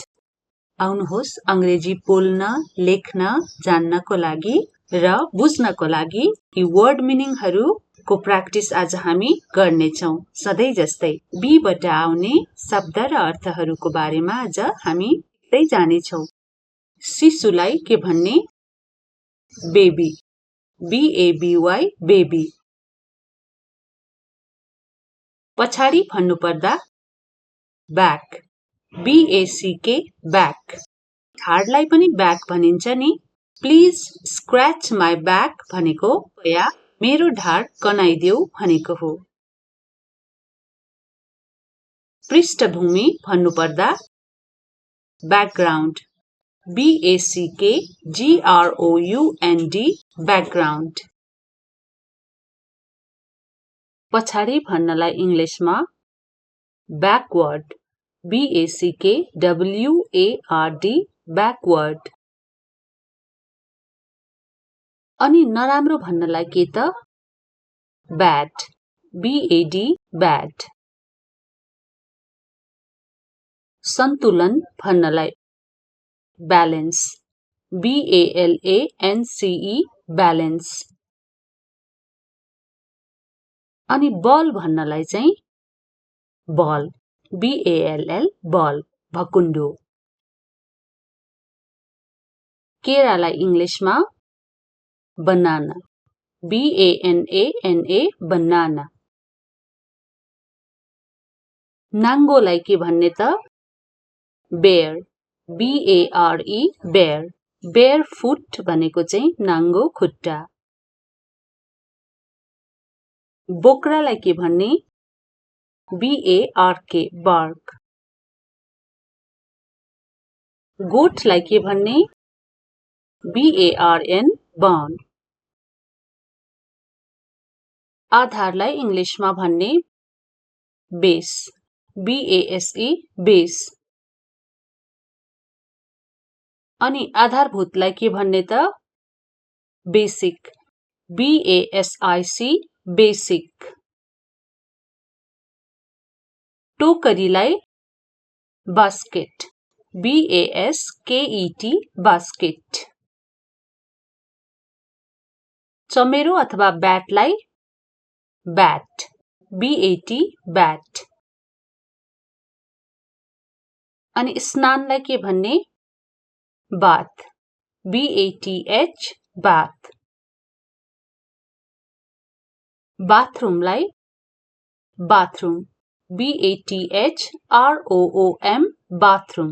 आउनुहोस् अंग्रेजी बोल्न, लेख्न, जान्नको लागि र बुझ्नको लागि यी वर्ड मिनिङहरुको प्र्याक्टिस आज हामी गर्नेछौं. सधैं जस्तै बी बाट आउने शब्द र अर्थहरुको बारेमा आज हामी सिक्दै जानेछौं. शिशुलाई के भन्ने बेबी BABY बेबी. पछाडी भन्नुपर्दा back BACK back. ढाडलाई पनि back भनिन्छ नि. प्लिज स्क्रैच माई बैक भनेको कृपया मेरो ढाड कनाइदेऊ भनेको हो. पृष्ठभूमि भन्नुपर्दा बैकग्राउन्ड BACKGROUND बैकग्राउन्ड. पछाडी भन्नलाई इंग्लिशमा बैकवर्ड BACKWARD बैकवर्ड. अनि नराम्रो भन्नलाई के त bad BAD bad. सन्तुलन भन्नलाई balance BALANCE balance. अनि बल भन्नलाई चाहिँ ball BALL ball भकुण्डो. केरालाई इंग्लिशमा banana BANANA banana. नाङ्गोलाई के भन्ने त bear BARE bear. barefoot भनेको चाहिँ नाङ्गो खुट्टा. बोक्रालाई के भन्ने BARK bark. गोठलाई के भन्ने BARN burn. आधारलाई इङ्ग्लिसमा भन्ने बेस BASE बेस. अनि आधारभूतलाई के भन्ने त बेसिक BASIC बेसिक. टोकरीलाई बास्केट BASKET बास्केट. चमेरो अथवा ब्याटलाई ब्याट BAT ब्याट. अनि स्नानलाई के भन्ने बाथ BATH बाथ. बाथरुमलाई bathroom BATHROOM bathroom.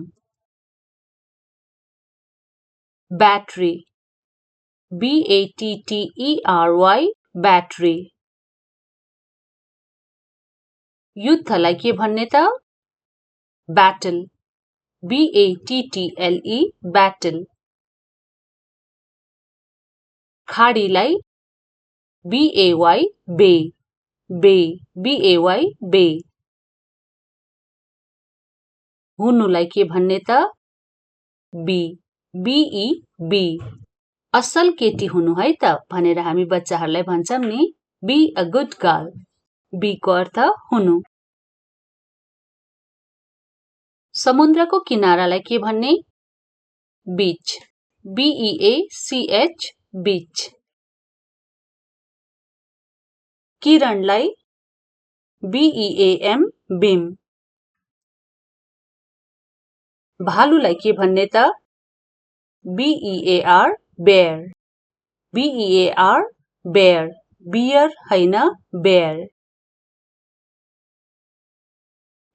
Battery BATTERY battery. युद्धलाई के भन्ने त ब्याटल BATTLE ब्याटल. खाडीलाई BAY बे BAY बे. हुनुलाई के भन्ने त बी BE बी. असल केटी हुनु है त भनेर हामी बच्चाहरूलाई भन्छौं नि be a good girl. Be को अर्थ हुनु. समुद्रको किनारालाई के भन्ने बीच BEACH बीच. किरणलाई BEAM बीम. भालुलाई के भन्ने त BEAR bear BEAR bear. Beer हैन बेयर.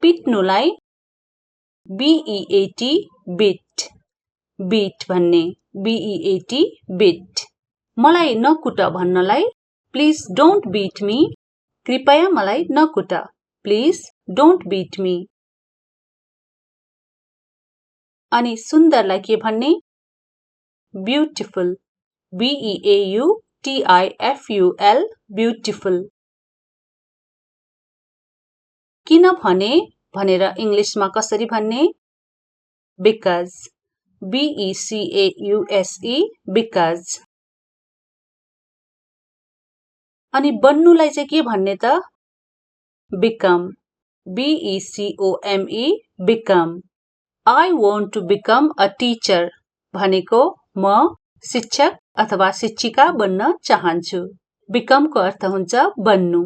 पिट्नुलाई BEAT बिट बिट भन्ने BEAT बिट. मलाई नकुट भन्नलाई प्लिज डोन्ट बीट मी. कृपया मलाई नकुट. Please don't beat me. अनि सुन्दरलाई के भन्ने ब्युटिफुल BEAUTIFUL ब्युटिफुल. किन भने भनेर इङ्ग्लिसमा कसरी भन्ने बिकज BECAUSE बिकज. अनि बन्नुलाई चाहिँ के भन्ने त become BECOME become. I want to become a teacher भनेको म शिक्षक अथवा शिक्षिका बन्न चाहन्छु. बिकम को अर्थ हुन्छ बन्नु.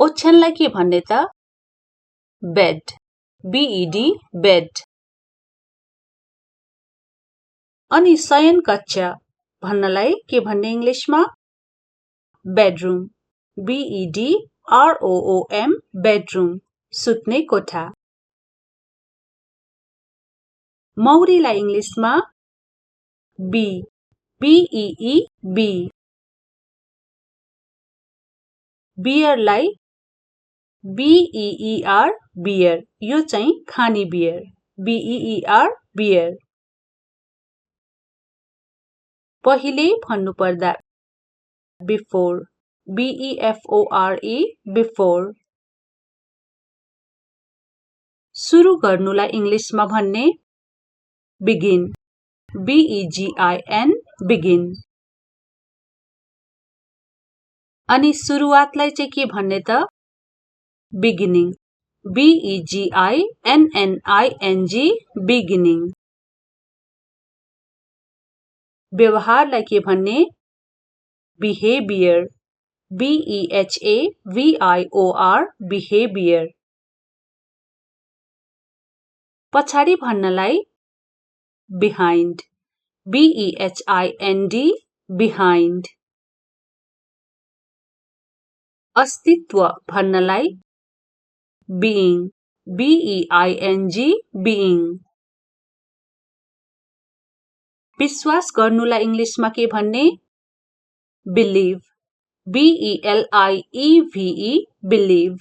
ओछ्यानलाई के भन्ने त बेड BED बेड. अनि शयन कक्ष भन्नलाई के भन्ने इङ्ग्लिसमा बेडरुम BEDROOM बेडरुम. सुत्ने कोठा. मौरीलाई इङ्ग्लिसमा बी BEE बी. बियरलाई BEER बियर. यो चाहिँ खाने बियर BEER बियर. पहिले भन्नुपर्दा बिफोर BEFORE बिफोर. सुरु गर्नुलाई इङ्ग्लिसमा भन्ने बिगिन BEGIN बिगिन. अनि सुरुवातलाई चाहिँ के भन्ने त बिगिनिङ BEGINNING बिगिनिङ. व्यवहारलाई के भन्ने बिहेभियर BEHAVIOR बिहेभियर. पछाडि भन्नलाई बिहाइन्ड BEHIND बिहाइन्ड. अस्तित्व भन्नलाई बीइङ BEING बीइङ. विश्वास गर्नुलाई इङ्ग्लिसमा के भन्ने believe BELIEVE believe.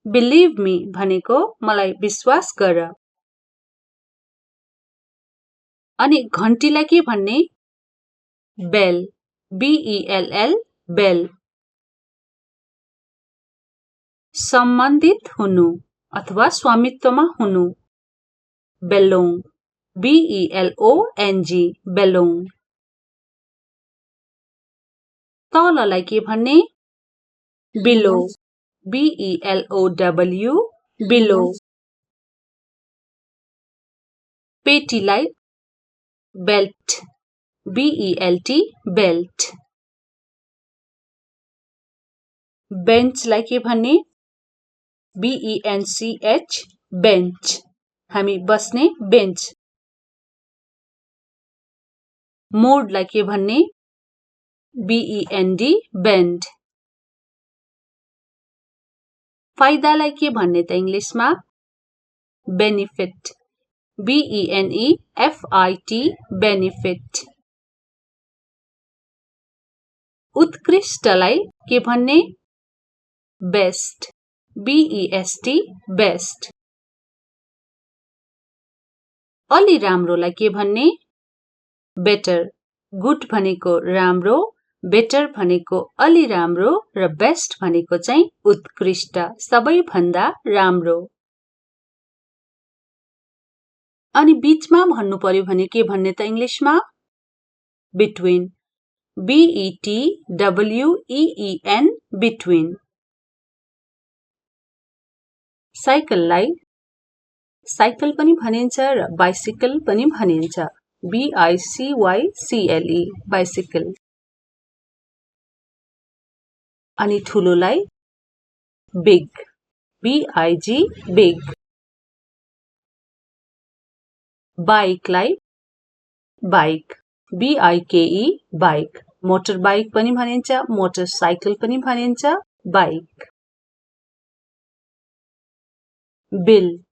Believe me भनेको मलाई विश्वास गर. अनि घन्टीलाई के भन्ने? बेल, BELL, बेल। सम्बन्धित हुनु अथवा स्वामित्वमा हुनु, बेलोङ, BELONG, बेलोङ। तललाई के भन्ने? Below, BELOW, below. पेटीलाई बेल्ट, BELT, बेल्ट। बेन्चलाई के भन्ने? BENCH, बेन्च, हामी बस्ने बेन्च। मोडलाई के भन्ने? BEND, bend. फाइदालाई के भन्ने त इङ्ग्लिसमा? Benefit, BENEFIT, benefit. उत्कृष्टलाई के भन्ने? Best, BEST, best. अलि राम्रोलाई के भन्ने? बेटर, गुड भनेको राम्रो, बेटर भनेको अलि राम्रो र बेस्ट भनेको चाहिँ उत्कृष्ट, सबैभन्दा राम्रो। अनि बीचमा भन्नु पर्यो भने के भन्ने त इङ्ग्लिसमा? Between, BETWEEN, between. साइकललाई साइकल पनि भनिन्छ र बाइसिकल पनि भनिन्छ, BICYCLE, बाइसिकल। अनि ठुलोलाई बिग, BIG, बिग। बाइकलाई bike, BIKE, bike. Motor bike पनि भनिन्छ, मोटरसाइकल पनि भनिन्छ, बाइक। Bill,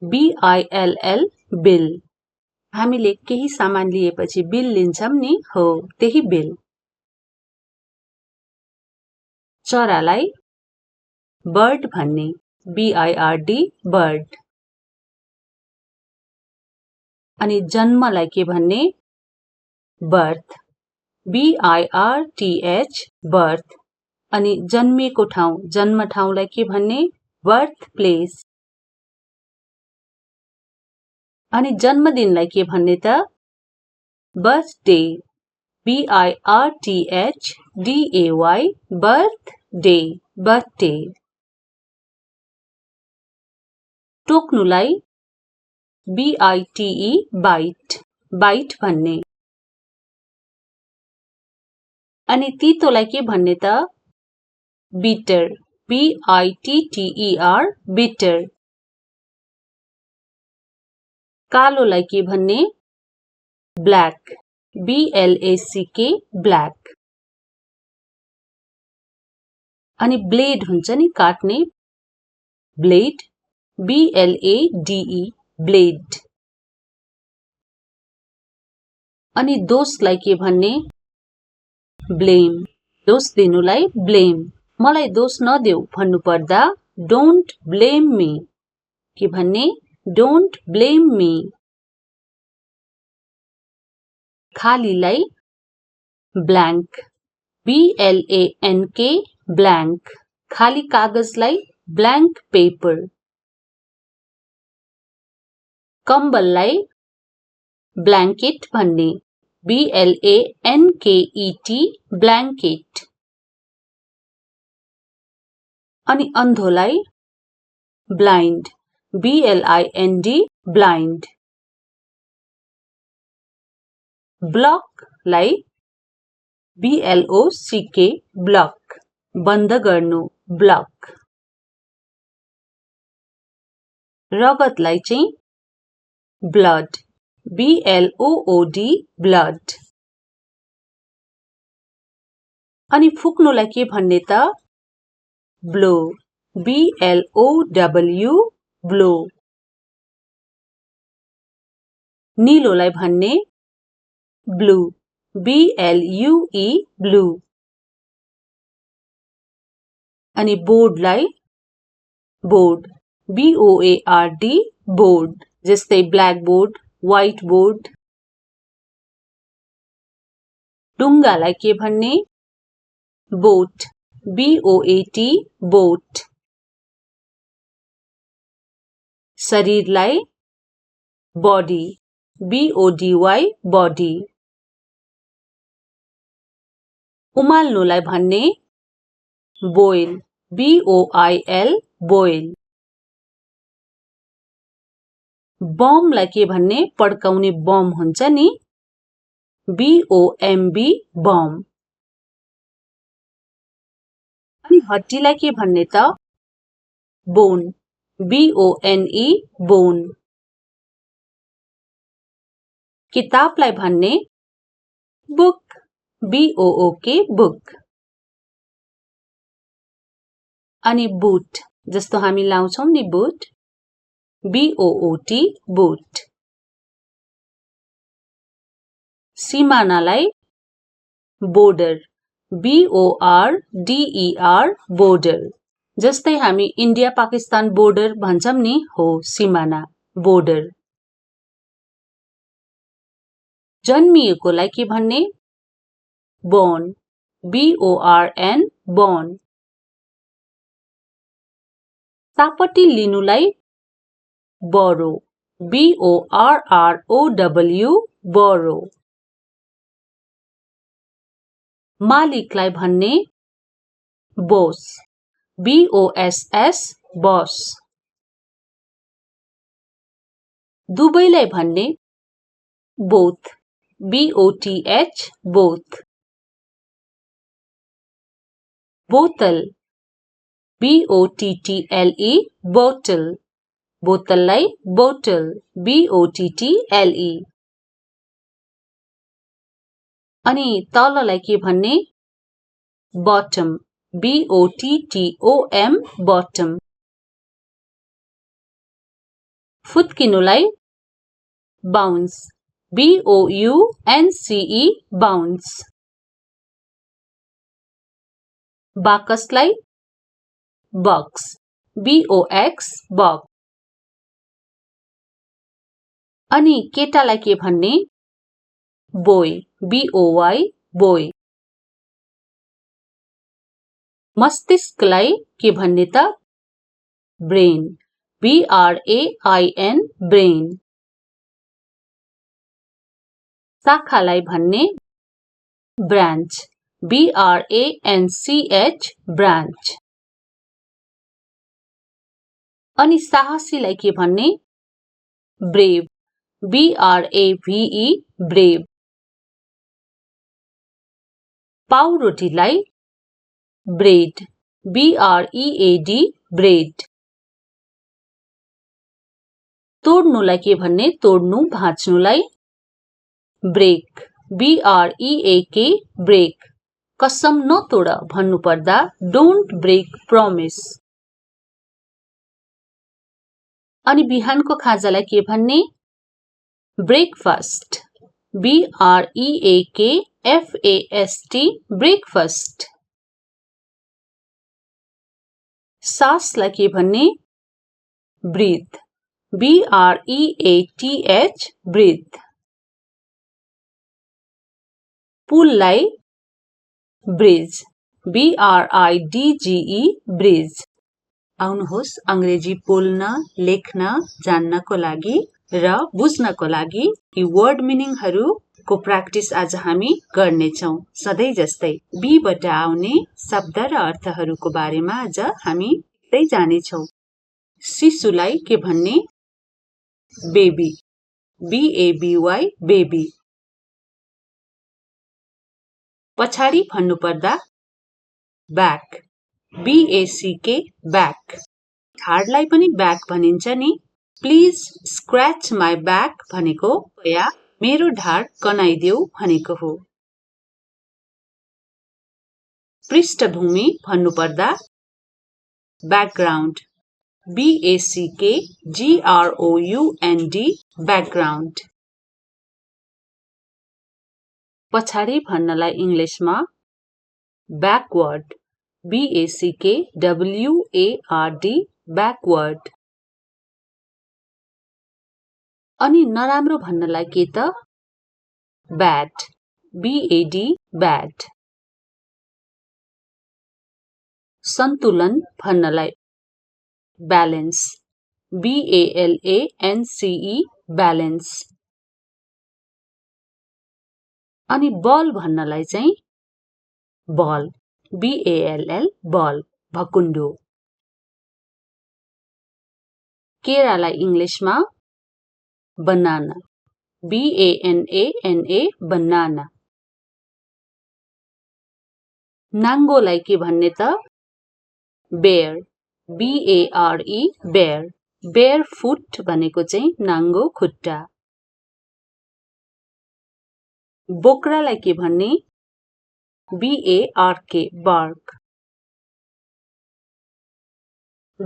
BILL, bill. हामीले केही सामान लिएपछि बिल लिन्छौं नि, हो त्यही बिल। चरालाई बर्ड भन्ने, BIRD, बर्ड। अनि जन्मलाई के भन्ने? Birth, BIRTH, birth. अनि जन्मिएको ठाउँ, जन्म ठाउँलाई के भन्ने? Birth place. अनि जन्मदिनलाई के भन्ने त? Birthday, BIRTHDAY, birthday, birthday. टोक्नुलाई BITE, बाइट, बाइट भन्ने। अनि तीतोलाई के भन्ने त? Bitter, BITTER, bitter. कालोलाई के भन्ने? Black, BLACK, black. अनि ब्लेड हुन्छ नि काट्ने, ब्लेड, BLADE, ब्लेड। अनि दोषलाई के भन्ने? ब्लेम, दोष दिनुलाई ब्लेम। मलाई दोष नदेऊ भन्नु पर्दा डोन्ट ब्लेम मी, के भन्ने? Don't blame me. खालीलाई ब्ल्याङ्क, BLANK, ब्ल्याङ्क। खाली कागजलाई ब्ल्याङ्क पेपर। कम्बललाई ब्ल्याङ्केट भन्ने, BLANKET, ब्ल्याङ्केट। अनि अन्धोलाई ब्लाइन्ड, BLIND, ब्लाइन्ड। ब्लकलाई BLOCK, ब्लक, बन्द गर्नु, ब्लक। रगतलाई चाहिँ ब्लड, BLOOD, ब्लड। अनि फुक्नुलाई के भन्ने त? Blow, BLOW, blow. नीलोलाई भन्ने? Blue, BLUE, blue. अनि बोर्डलाई बोर्ड, BOARD, बोर्ड। जस्तै ब्ल्याक बोर्ड, व्हाइट बोर्ड, डुङ्गालाई के भन्ने? बोट, BOAT, बोट। शरीरलाई बडी, BODY, बडी। उमाल्नुलाई भन्ने? Boil, BOIL, boil. बमलाई के भन्ने? पड्काउने बम हुन्छ नि, BOMB, बम। अनि हड्डीलाई के भन्ने त? Bone, BONE, bone. किताबलाई भन्ने? Book, BOOK, book. अनि बुट, जस्तो हामी लाउँछौं नि बुट, BOOT, बुट। सिमानालाई बोर्डर, BORDER, बोर्डर। जस्तै हामी इन्डिया पाकिस्तान बोर्डर भन्छौं नि, हो सिमाना, बोर्डर। जन्मिएकोलाई के भन्ने? Born, BORN, born. सापट्टि लिनुलाई बोरो, BORROW, बोरो। मालिकलाई भन्ने? Boss, BOSS, boss. दुवैलाई भन्ने? Both, BOTH, both. बोतल, BOTTLE, बोतल। बोतललाई बोतल, BOTTLE। अनि तललाई के भन्ने? Bottom, BOTTOM, bottom. फुत्किनुलाई बाउन्स, BOUNCE, बाउन्स। बाकसलाई बक्स, BOX, बक्स। अनि केटालाई के भन्ने? Boy, BOY, boy. मस्तिष्कलाई के भन्ने त? Brain, BRAIN, brain. शाखालाई भन्ने? Branch, BRANCH, branch. अनि साहसीलाई के भन्ने? Brave, BRAVE, brave. पाउरोटीलाई ब्रेड, BREAD, ब्रेड। तोड्नुलाई के भन्ने? तोड्नु, भाँच्नुलाई ब्रेक, BREAK, ब्रेक। कसम नतोड भन्नु पर्दा डोन्ट ब्रेक प्रमिस। अनि बिहानको खाजालाई के भन्ने? Breakfast, BREAKFAST, breakfast. सासलाई के भन्ने? Breath, BREATH, breath. पुललाई ब्रिज, BRIDGE, ब्रिज। आउनुहोस् अंग्रेजी बोल्न, लेख्न, जान्नको लागि र बुझ्नको लागि यी वर्ड मिनिङहरूको प्र्याक्टिस आज हामी गर्नेछौं। सधैँ जस्तै बी बाट आउने शब्द र अर्थहरूको बारेमा आज हामी सिक्दै जानेछौं। शिशुलाई के भन्ने? Baby, BABY, baby. पछाडि भन्नु पर्दा ब्याक, BACK, ब्याक। ढाडलाई पनि ब्याक भनिन्छ नि। प्लिज स्क्रैच माई ब्याक भनेको कृपया मेरो ढाड कनाइदेऊ भनेको हो। पृष्ठभूमि भन्नु पर्दा ब्याकग्राउन्ड, BACKGROUND, ब्याकग्राउन्ड। पछाडि भन्नलाई इंग्लिशमा ब्याकवर्ड, BACKWARD, ब्याकवर्ड। अनि नराम्रो भन्नलाई के त? Bad, BAD, bad. सन्तुलन भन्नलाई balance. BALANCE balance. अनि बल भन्नलाई चाहिँ ball. BALL ball. भकुण्डो. केरालाई इङ्ग्लिसमा banana. BANANA banana. नाङ्गोलाई के भन्ने त bear. BARE bear. barefoot भनेको चाहिँ नाङ्गो खुट्टा. बोक्रालाई के भन्ने BARK bark.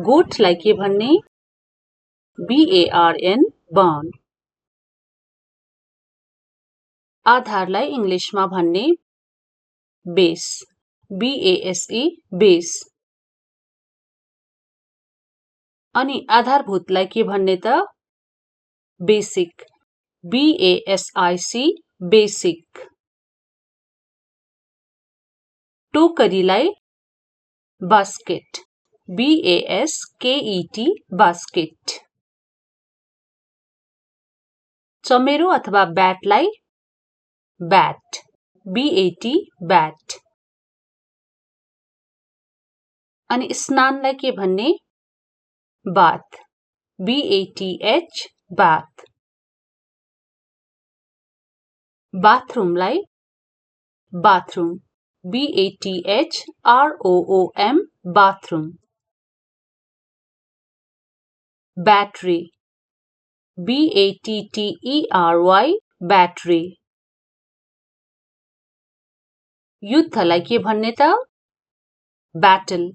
गोठलाई के भन्ने BARN barn. आधारलाई इङ्ग्लिसमा भन्ने base. BASE base. अनि आधारभूतलाई के भन्ने त basic. BASIC basic. टोकरीलाई basket. BASKET basket. चमेरो अथवा ब्याटलाई bat. BAT bat. अनि स्नानलाई के भन्ने bath. BATH bath. बाथरुमलाई bathroom. BATHROOM bathroom. Battery. BATTERY battery. युद्धलाई के भन्ने त battle.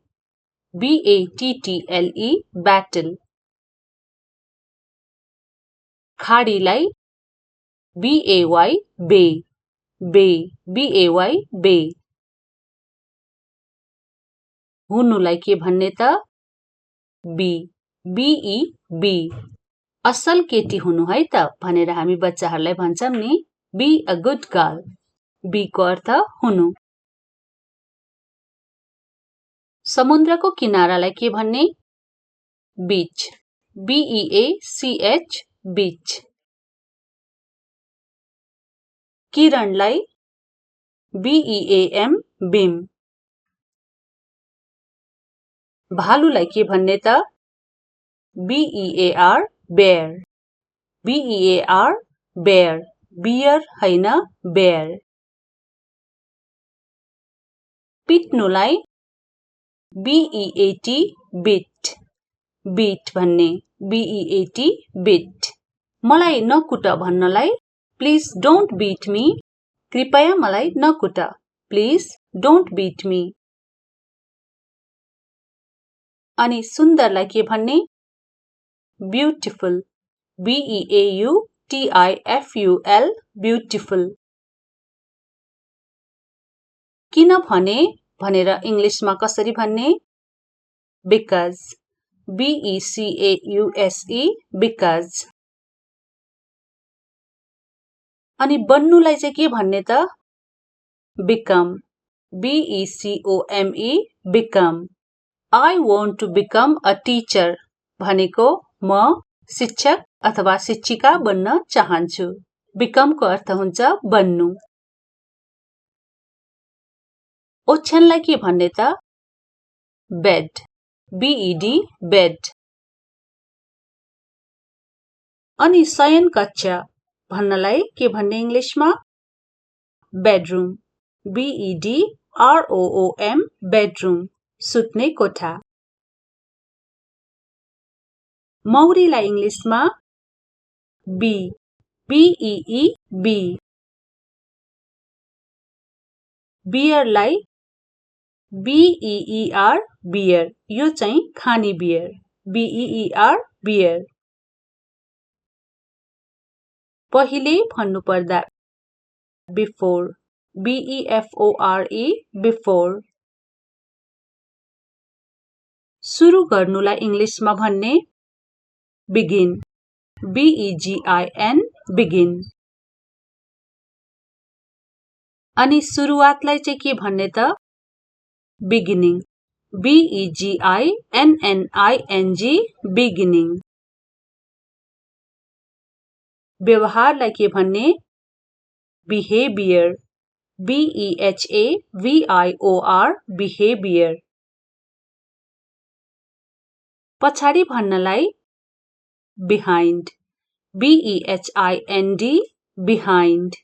BATTLE battle. खाडीलाई BAY bay. bay. BAY bay. हुनुलाई के भन्ने त बी. BE be. असल केटी हुनु है त भनेर हामी बच्चाहरूलाई भन्छौं नि be a good girl. Be को अर्थ हुनु. समुद्रको किनारालाई के भन्ने बीच. BEACH बीच. किरणलाई BEAM beam. भालुलाई के भन्ने त BEAR bear. BEAR bear. bear हैन bear. पिट्नुलाई BEAT beat. beat भन्ने BEAT beat. मलाई नकुट भन्नलाई please don't beat me. कृपया मलाई Nakur. Please don't beat me. अनि सुन्दरलाई के भन्ने beautiful. BEAUTIFUL beautiful. किन भने भनेर इङ्ग्लिसमा कसरी भन्ने because. BECAUSE because. अनि बन्नुलाई चाहिँ के भन्ने त become. BECOME become. I want to become a teacher भनेको म शिक्षक अथवा शिक्षिका बन्न चाहन्छु. become को अर्थ हुन्छ बन्नु. ओछ्यानलाई के भन्ने त bed. BED bed. अनि शयन कक्ष भन्नलाई के भन्ने इङ्ग्लिसमा bedroom. BEDROOM bedroom. सुत्ने कोठा. मौरीलाई इङ्ग्लिसमा bee. BEE bee. बियरलाई BEER बियर. यो चाहिँ खाने बियर. BEER beer. पहिले भन्नुपर्दा before. BEFORE before. सुरु गर्नुलाई इङ्ग्लिसमा भन्ने begin. BEGIN begin. अनि सुरुवातलाई चाहिँ के भन्ने त? बिगिनिङ। BEGINNING beginning. व्यवहारलाई के भन्ने? बिहेभियर। BEHAVIOR behaviour. पछाडि भन्नलाई बिहाइन्ड। BEHIND behind.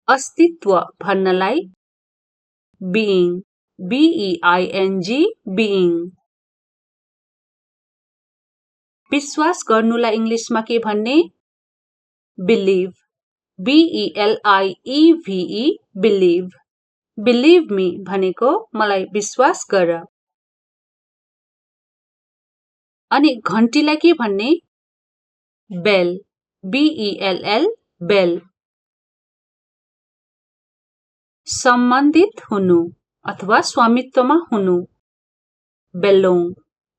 अस्तित्व भन्नलाई being। BEING being। विश्वास गर्नुलाई इंग्लिशमा के भन्ने? Believe. BELIEVE believe. Believe me भनेको मलाई विश्वास गर। अनि घण्टीलाई के भन्ने? बेल। BELL बेल। सम्बन्धित हुनु अथवा स्वामित्वमा हुनु। बेलोङ।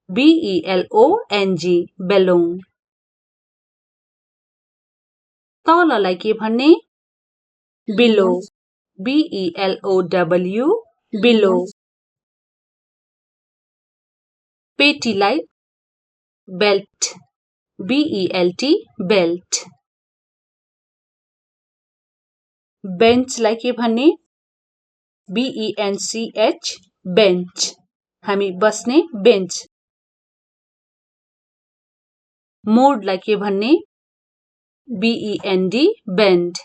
BELONG बेलोङ। तललाई के भन्ने? बिलो। BELOW below. पेटीलाई बेल्ट। BELT belt. बेन्चलाई के भन्ने? BENCH bench. हामी बस्ने बेन्च। मोडलाई के भन्ने? BEND bend.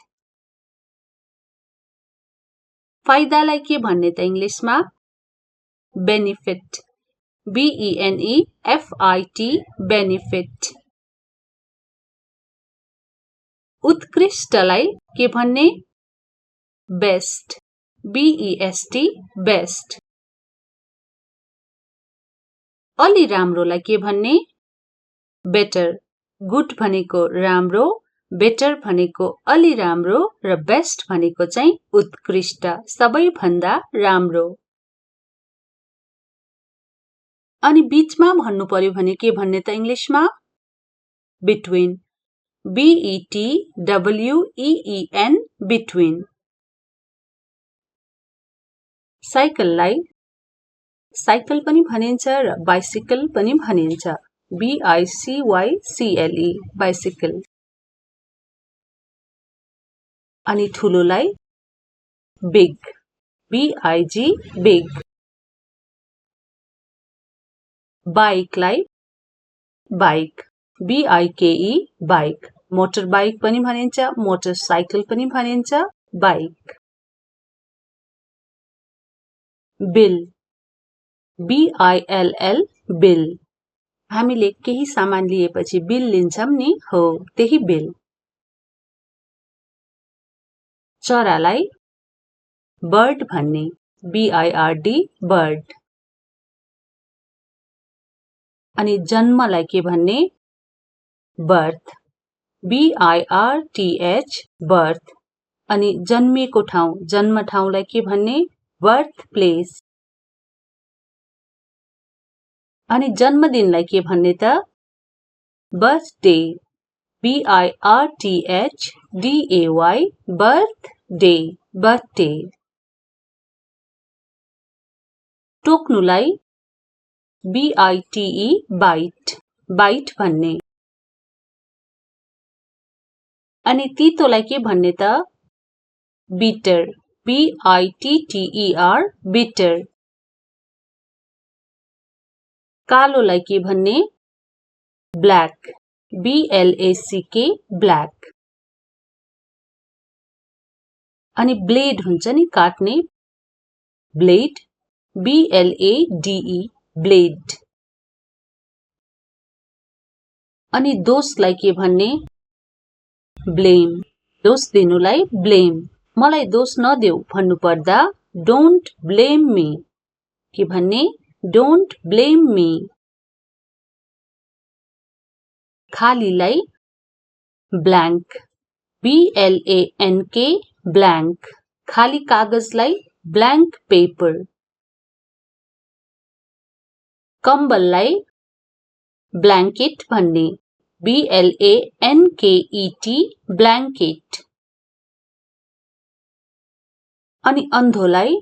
फाइदालाई के भन्ने त इंग्लिशमा? बेनिफिट। BENEFIT benefit. उत्कृष्टलाई के भन्ने? बेस्ट। BEST best. अलि राम्रोलाई के भन्ने? बेटर। गुड भनेको राम्रो, बेटर भनेको अलि राम्रो र बेस्ट भनेको चाहिँ उत्कृष्ट, सबैभन्दा राम्रो। अनि बीचमा भन्नु पर्यो भने के भन्ने त इंग्लिशमा? बिट्विन। BETWEEN between. साइकललाई साइकल पनि भनिन्छ र बाइसिकल पनि भनिन्छ। BICYCLE bicycle. अनि ठुलोलाई बिग। BIG big. बाइकलाई bike. BIKE bike. Motor bike पनि भनिन्छ, मोटरसाइकल पनि भनिन्छ, बाइक। बिल। BILL bill. हामीले केही सामान लिएपछि बिल लिन्छौं नि, हो त्यही बिल। चरालाई बर्ड भन्ने। BIRD bird. अनि जन्मलाई के भन्ने? बर्थ। BIRTH birth. अनि जन्मिएको ठाउँ, जन्म ठाउँलाई के भन्ने? Birth place. अनि जन्मदिनलाई के भन्ने त? बर्थडे। BIRTHDAY birthday. बर्थडे। टोक्नुलाई BITE बाइट। बाइट भन्ने। अनि तीतोलाई के भन्ने त? बिटर। BITTER bitter. कालोलाई के भन्ने? ब्ल्याक। BLACK black. अनि ब्लेड हुन्छ नि काट्ने, ब्लेड। BLADE blade. अनि दोषलाई के भन्ने? ब्लेम। दोष दिनुलाई ब्लेम। मलाई दोष नदेऊ भन्नु पर्दा डोन्ट ब्लेम मी। के भन्ने? Don't blame me. खालीलाई ब्ल्याङ्क। BLANK blank. खाली कागजलाई ब्ल्याङ्क पेपर। कम्बललाई ब्ल्याङ्केट भन्ने। BLANKET blanket. अनि अन्धोलाई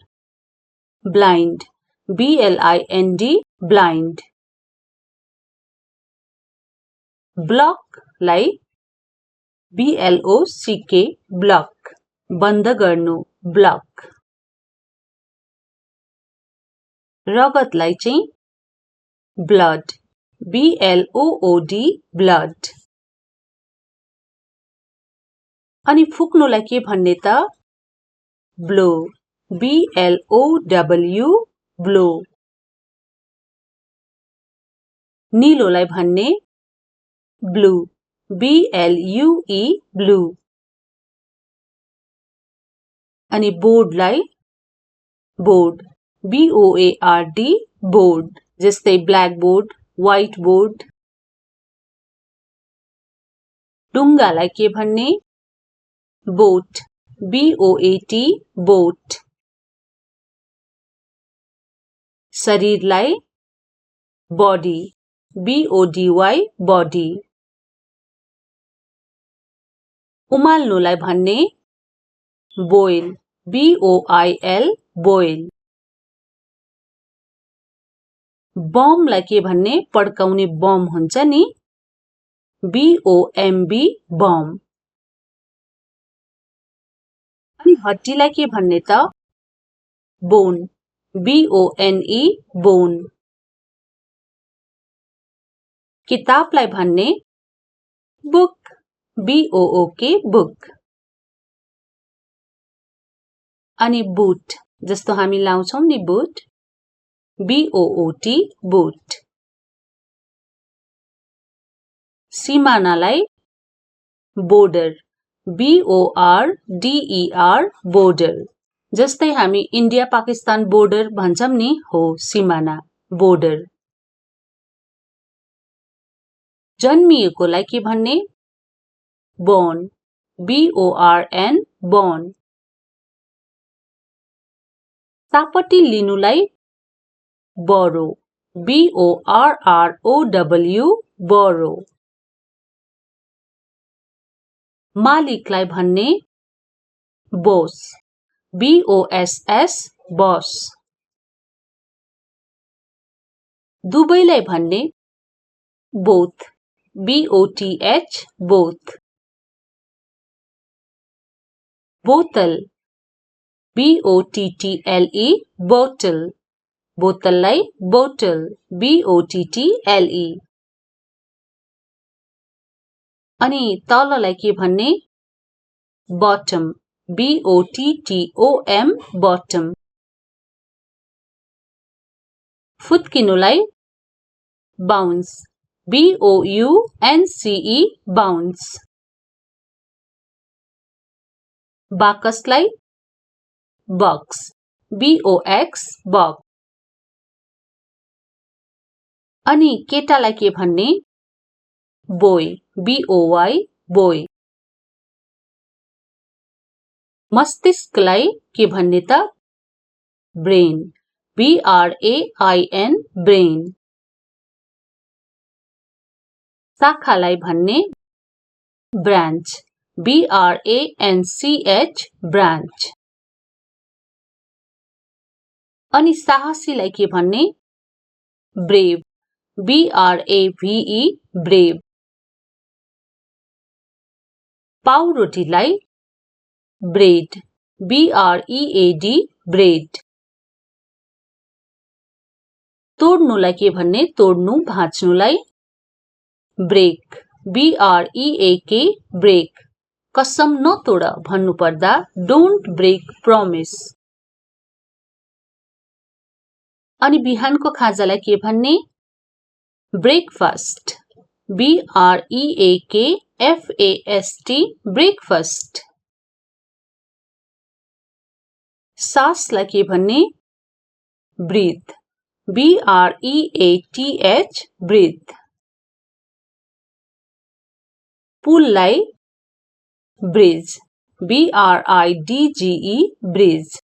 ब्लाइन्ड, BLIND, ब्लाइन्ड। ब्लकलाई BLOCK, ब्लक, बन्द गर्नु, ब्लक। रगतलाई चाहिँ ब्लड, BLOOD, ब्लड। अनि फुक्नुलाई के भन्ने त? Blow, BLOW, blow. नीलोलाई भन्ने ब्लू, BLUE, ब्लू। अनि बोर्डलाई बोर्ड, BOARD, बोर्ड। जस्तै ब्ल्याक बोर्ड, व्हाइट बोर्ड। डुङ्गालाई के भन्ने? बोट, BOAT, बोट। शरीरलाई बॉडी, BODY, बॉडी। उमाल्नुलाई भन्ने बोइल, BOIL, बोइल। बमलाई के भन्ने? पड्काउने बम हुन्छ नि, BOMB, बम। अनि हड्डीलाई के भन्ने त? Bone, BONE, bone. किताबलाई भन्ने बुक, BOOK, बुक। अनि बुट, जस्तो हामी लाउँछौं नि बुट, BOOT, बुट। सिमानालाई बोर्डर, BORDER, बोर्डर। जस्तै हामी इन्डिया पाकिस्तान बोर्डर भन्छौं नि, हो सिमाना, बोर्डर। जन्मिएकोलाई के भन्ने? Born, BORN, born. सापट्टि लिनुलाई बोरो, BORROW, बोरो। मालिकलाई भन्ने बोस, BOSS, बॉस। दुवैलाई भन्ने बोथ, BOTH, बोथ। बोतल, BOTTLE, बोतल। बोतललाई बोतल, BOTTLE। अनि तललाई के भन्ने? Bottom, BOTTOM, bottom. फुत्किनुलाई बाउन्स, BOUNCE, बाउन्स। बाकसलाई बक्स, BOX, बक्स। अनि केटालाई के भन्ने? Boy, BOY, boy. मस्तिष्कलाई के भन्ने त? Brain, BRAIN, brain. शाखालाई भन्ने ब्रान्च, BRANCH, ब्रान्च। अनि साहसीलाई के भन्ने? Brave, BRAVE, brave. पाउरोटीलाई ब्रेड, BREAD, ब्रेड। तोड्नुलाई के भन्ने? तोड्नु, भाँच्नुलाई ब्रेक, BREAK, ब्रेक। कसम नतोड भन्नु पर्दा डोन्ट ब्रेक प्रमिस। अनि बिहानको खाजालाई के भन्ने? Breakfast, BREAKFAST, breakfast. सासलाई के भन्ने? Breath, BREATH, breath. पुललाई ब्रिज, BRIDGE, ब्रिज।